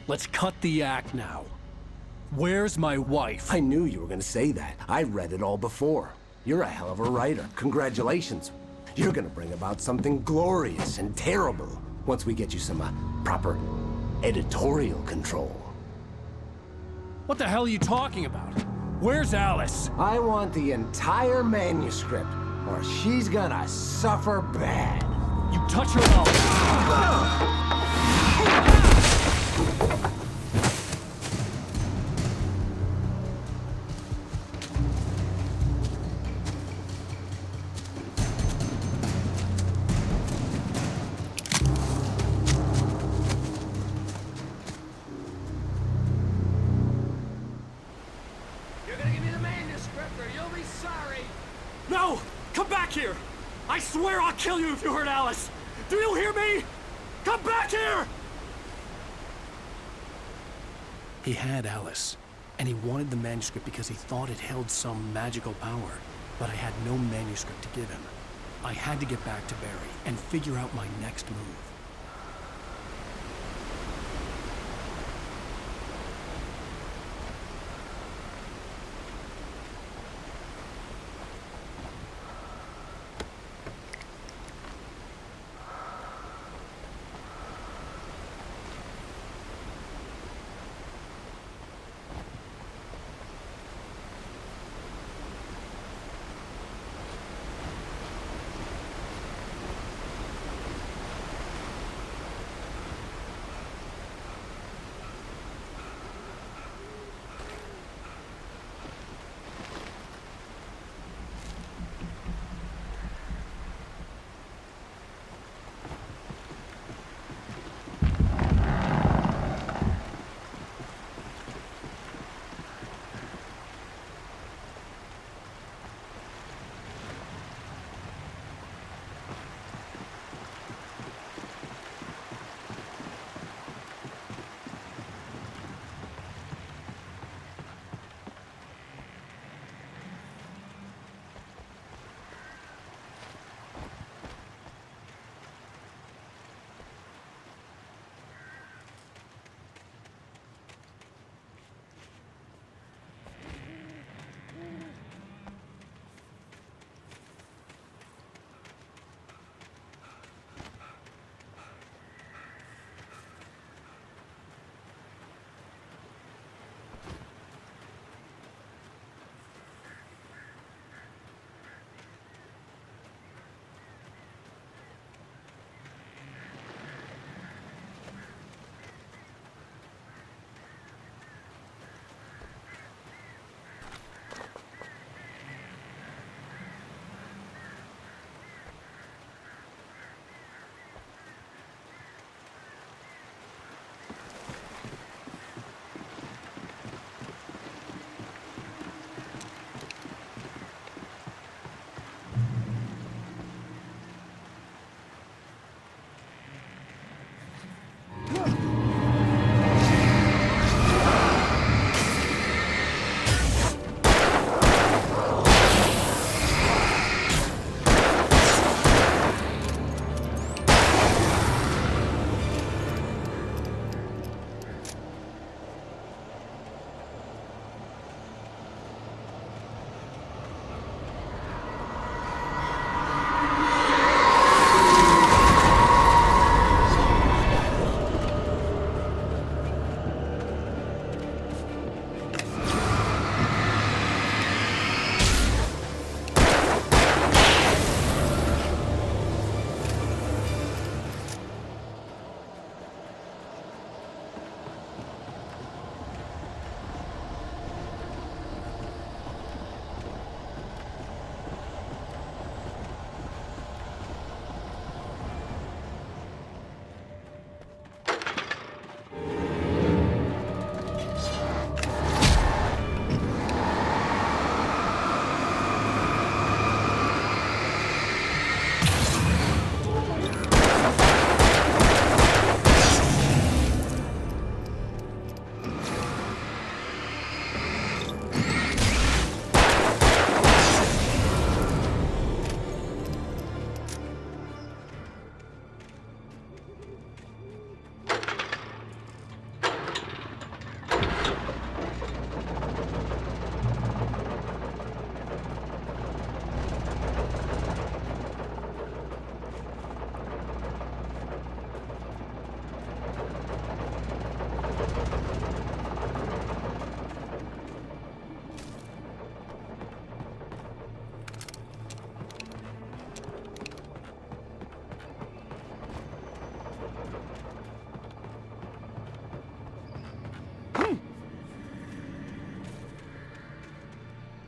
Speaker 3: Let's cut the act now. Where's my wife?
Speaker 10: I knew you were gonna say that. I read it all before. You're a hell of a writer. Congratulations. You're gonna bring about something glorious and terrible once we get you some proper editorial control.
Speaker 3: What the hell are you talking about? Where's Alice?
Speaker 10: I want the entire manuscript, or she's gonna suffer bad.
Speaker 3: You touch her mouth.
Speaker 22: No! Come back here! I swear I'll kill you if you hurt Alice! Do you hear me? Come back here!
Speaker 3: He had Alice, and he wanted the manuscript because he thought it held some magical power. But I had no manuscript to give him. I had to get back to Barry and figure out my next move.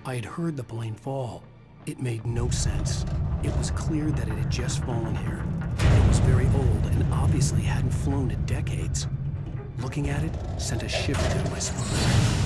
Speaker 3: I had heard the plane fall. It made no sense. It was clear that it had just fallen here. It was very old and obviously hadn't flown in decades. Looking at it sent a shiver through my spine.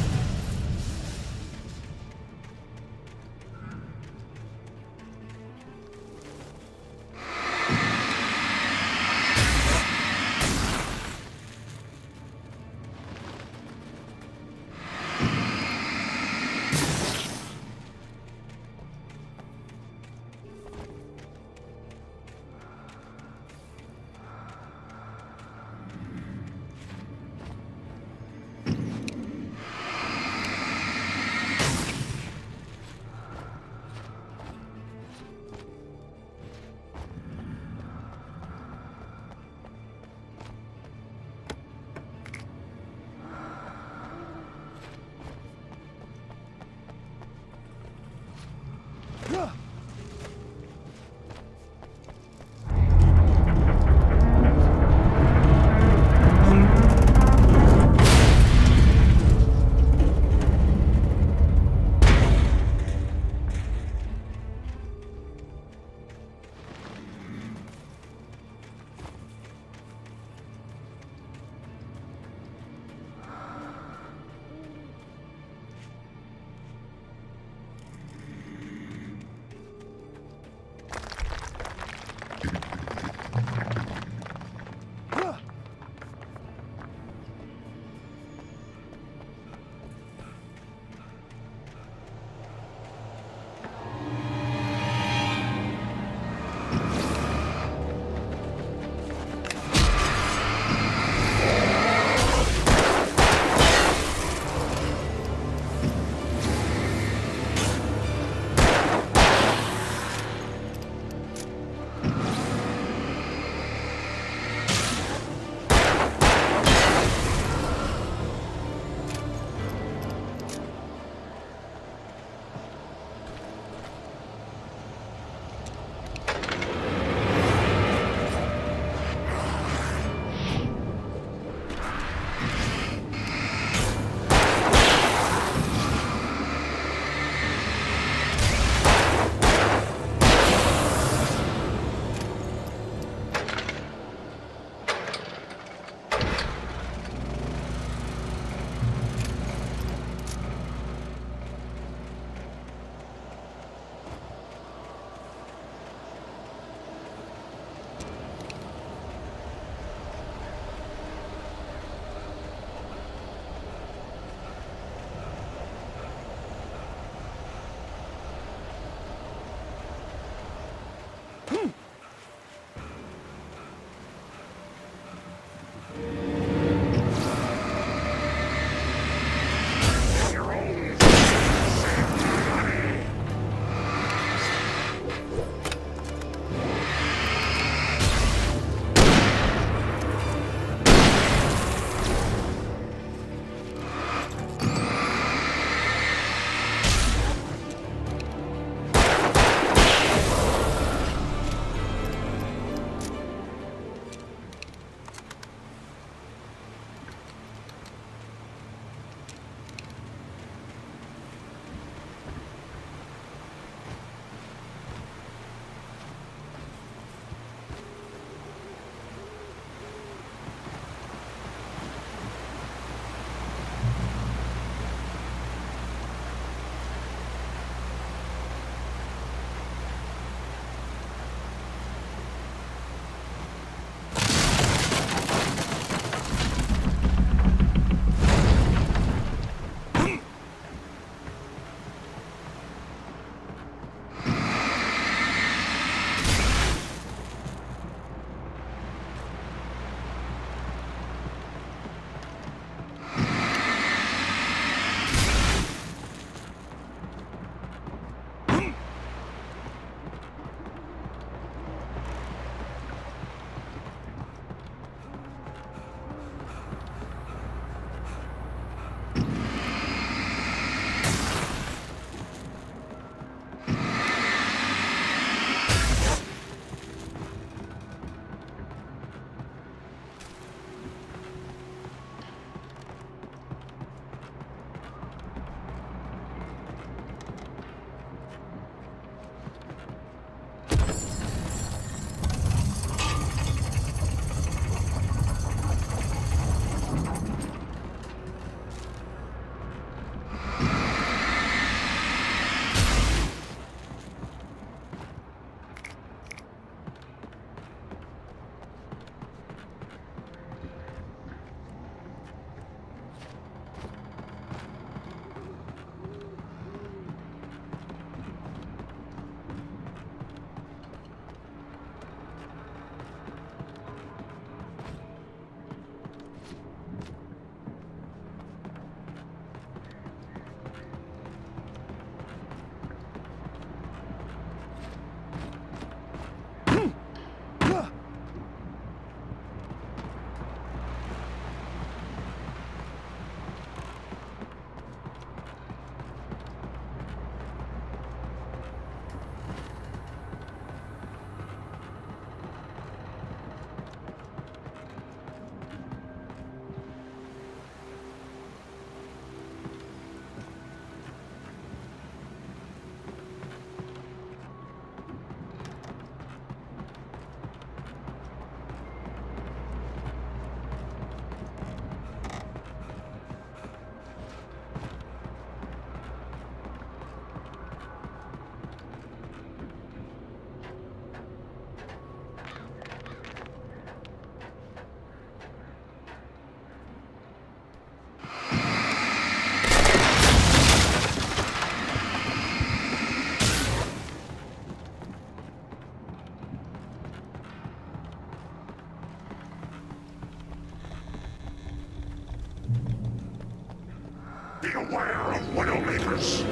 Speaker 4: Beware of Widowmakers!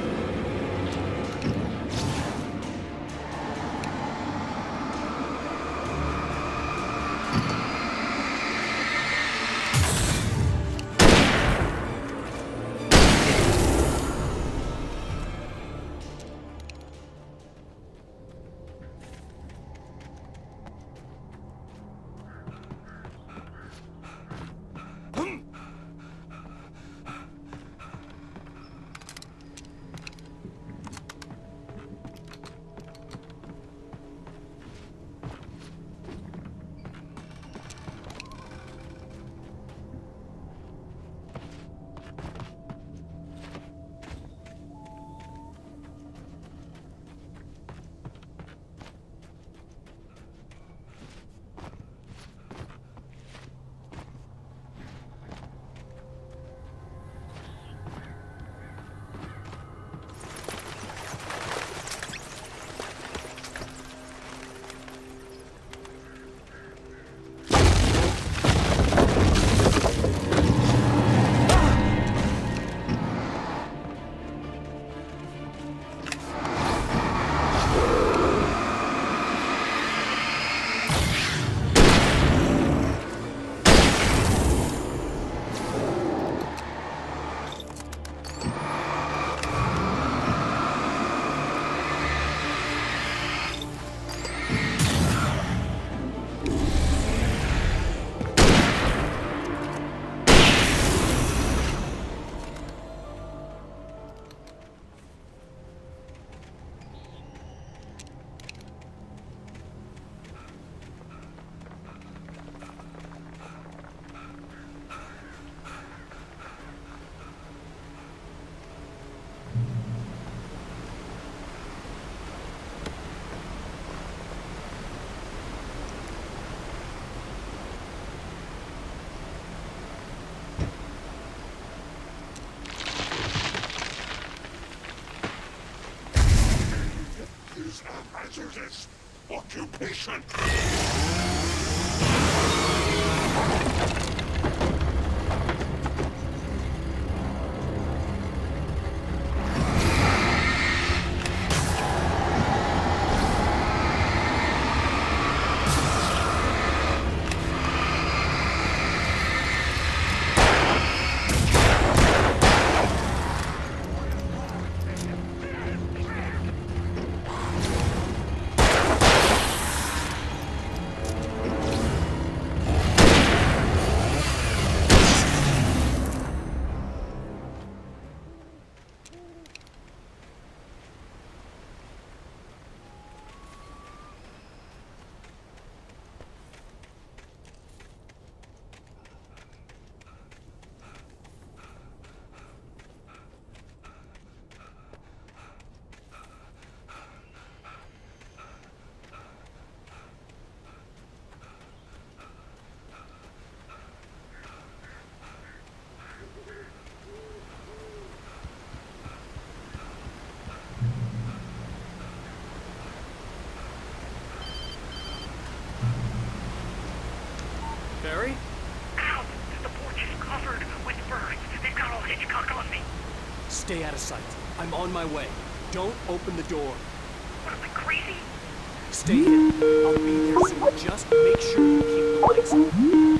Speaker 4: Hazardous occupation!
Speaker 22: Barry?
Speaker 12: Ow! The porch is covered with birds. They've got all Hitchcock on me.
Speaker 22: Stay out of sight. I'm on my way. Don't open the door.
Speaker 12: What am I, crazy?
Speaker 22: Stay in. I'll be there soon. Just make sure you keep the lights on.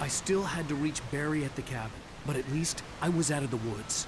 Speaker 22: I still had to reach Barry at the cabin, but at least I was out of the woods.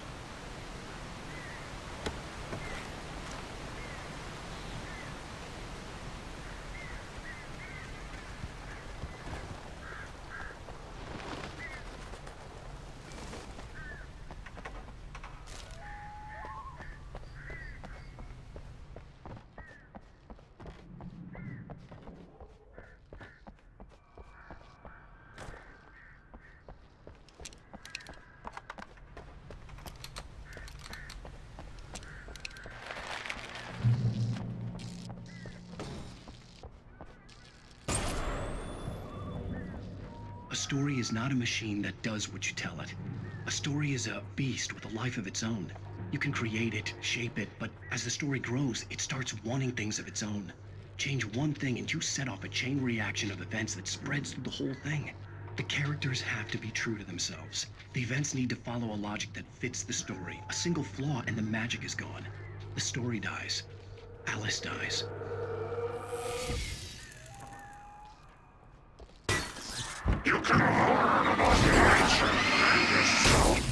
Speaker 3: story is not a machine that does what you tell it. A story is a beast with a life of its own. You can create it, shape it, but as the story grows, it starts wanting things of its own. Change one thing and you set off a chain reaction of events that spreads through the whole thing. The characters have to be true to themselves. The events need to follow a logic that fits the story. A single flaw and the magic is gone. The story dies. Alice dies.
Speaker 4: You can learn about nature and yourself.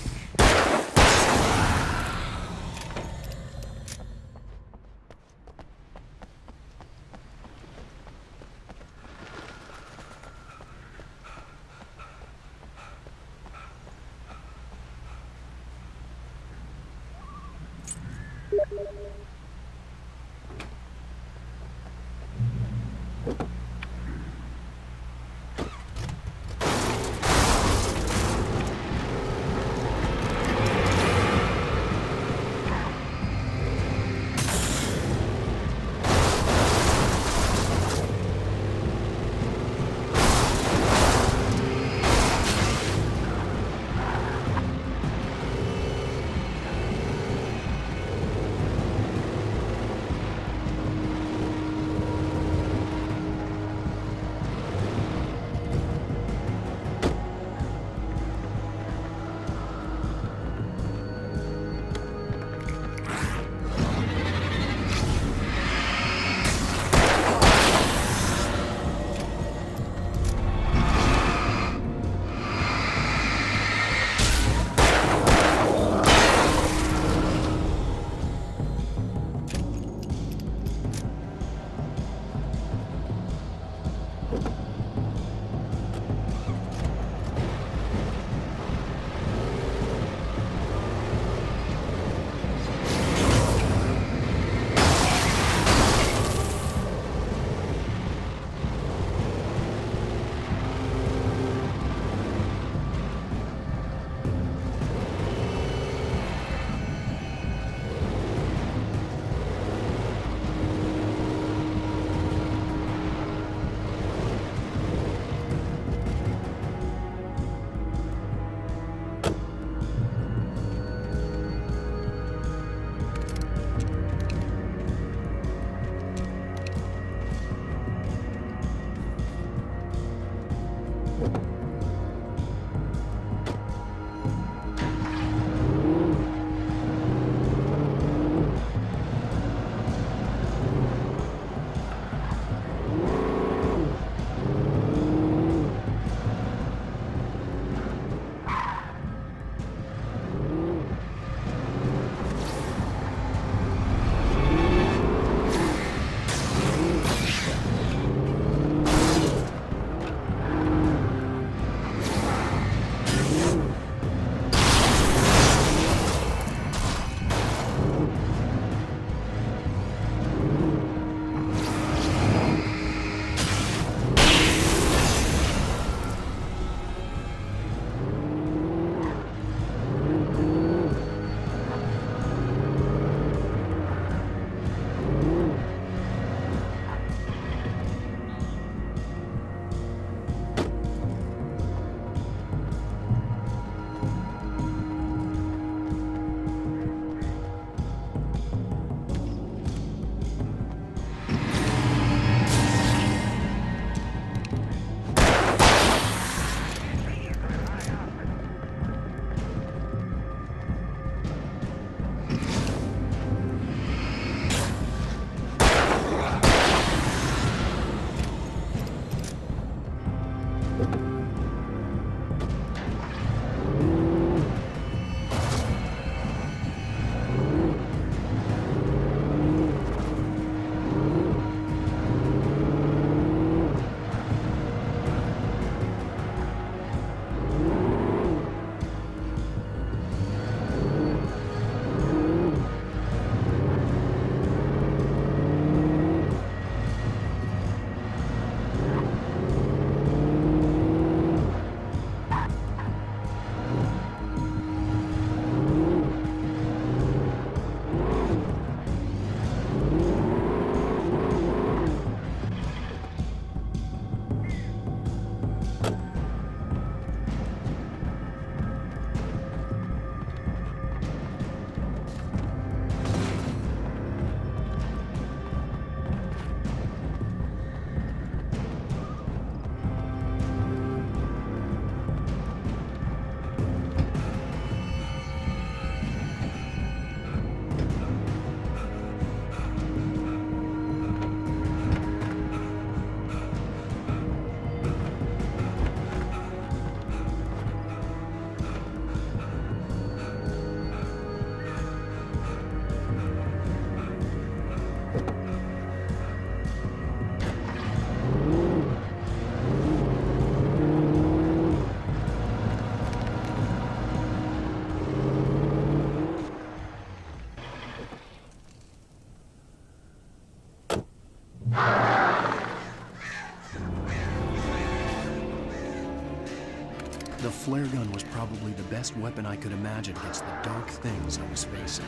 Speaker 3: flare gun was probably the best weapon I could imagine against the dark things I was facing.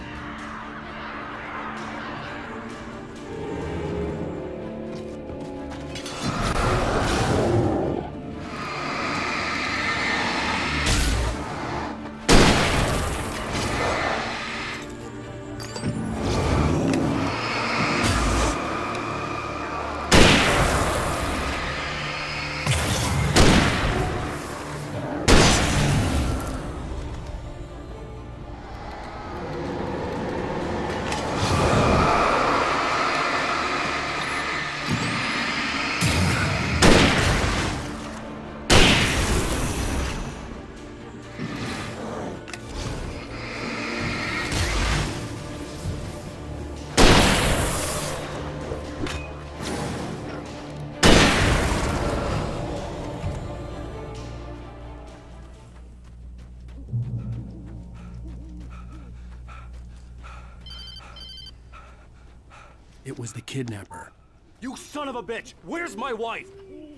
Speaker 3: It was the kidnapper.
Speaker 22: You son of a bitch! Where's my wife?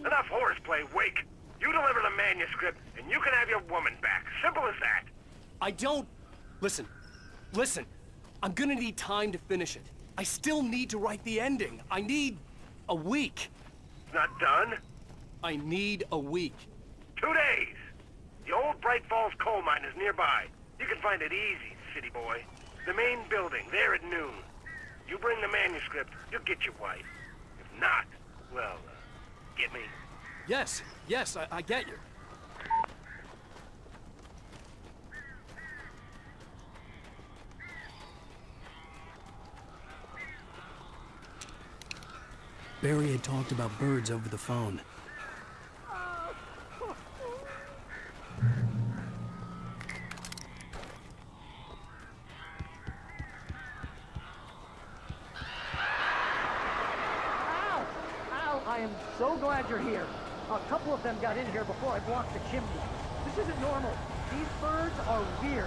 Speaker 12: Enough horseplay, Wake. You deliver the manuscript, and you can have your woman back. Simple as that.
Speaker 22: I don't... Listen. I'm gonna need time to finish it. I still need to write the ending. I need a week.
Speaker 12: Not done?
Speaker 22: I need a week.
Speaker 12: 2 days. The old Bright Falls coal mine is nearby. You can find it easy, city boy. The main building, there at noon. You bring the manuscript, you'll get your wife. If not, well, get me?
Speaker 22: Yes, I get you.
Speaker 3: Barry had talked about birds over the phone.
Speaker 15: I am so glad you're here. A couple of them got in here before I blocked the chimney. This isn't normal. These birds are weird.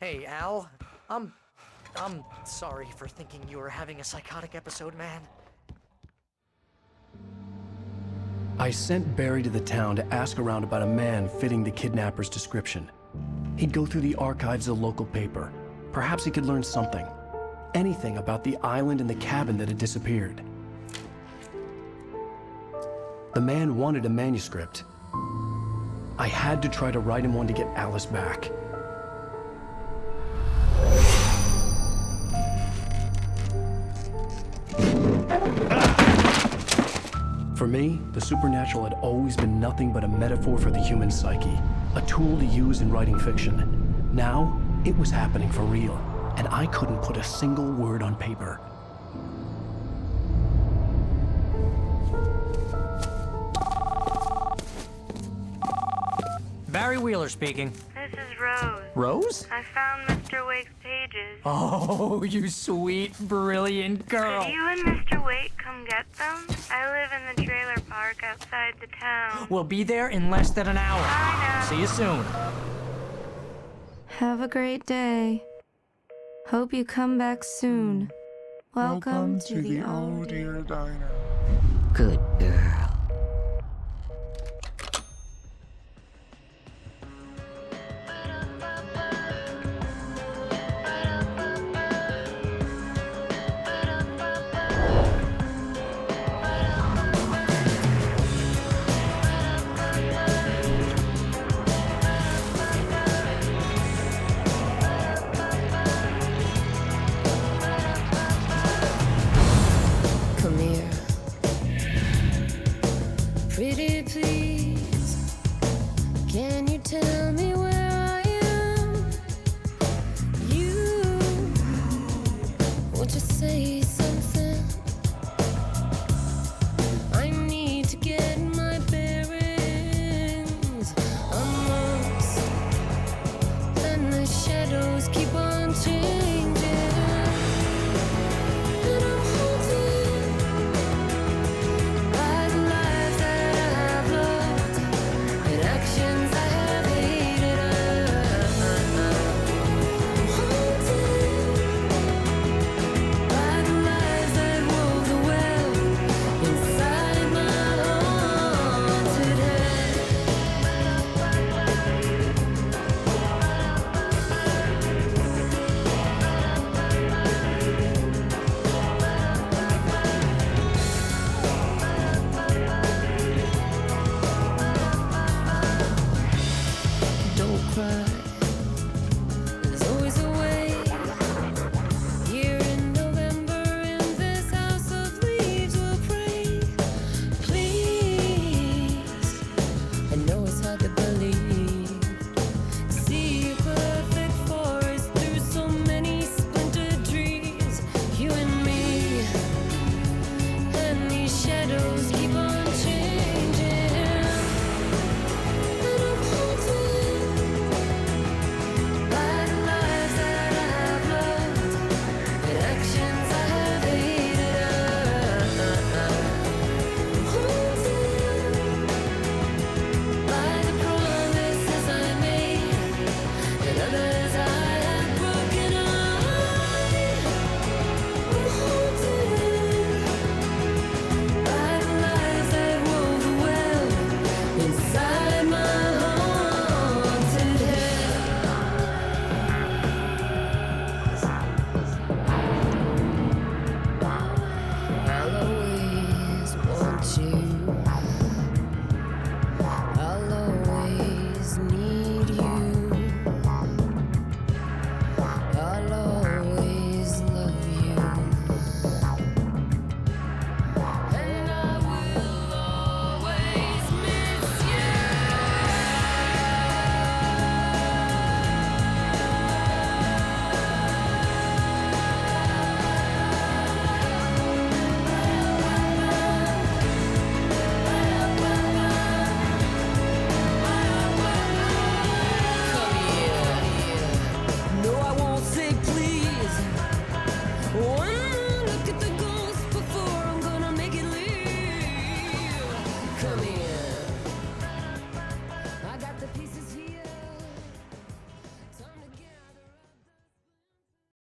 Speaker 15: Hey, Al. I'm sorry for thinking you were having a psychotic episode, man.
Speaker 3: I sent Barry to the town to ask around about a man fitting the kidnapper's description. He'd go through the archives of the local paper. Perhaps he could learn something. Anything about the island and the cabin that had disappeared. The man wanted a manuscript. I had to try to write him one to get Alice back. For me, the supernatural had always been nothing but a metaphor for the human psyche, a tool to use in writing fiction. Now, it was happening for real, and I couldn't put a single word on paper.
Speaker 15: Barry Wheeler speaking.
Speaker 2: This is Rose.
Speaker 15: Rose?
Speaker 2: I found Mr. Wake's pages.
Speaker 15: Oh, you sweet, brilliant girl.
Speaker 2: Could you and Mr. Wake come get them? I live in the trailer park outside the town.
Speaker 15: We'll be there in less than an hour.
Speaker 2: Bye now.
Speaker 15: See you soon.
Speaker 16: Have a great day. Hope you come back soon. Welcome to the Oh Dear
Speaker 4: Diner.
Speaker 15: Good girl.
Speaker 11: Come here, pretty please.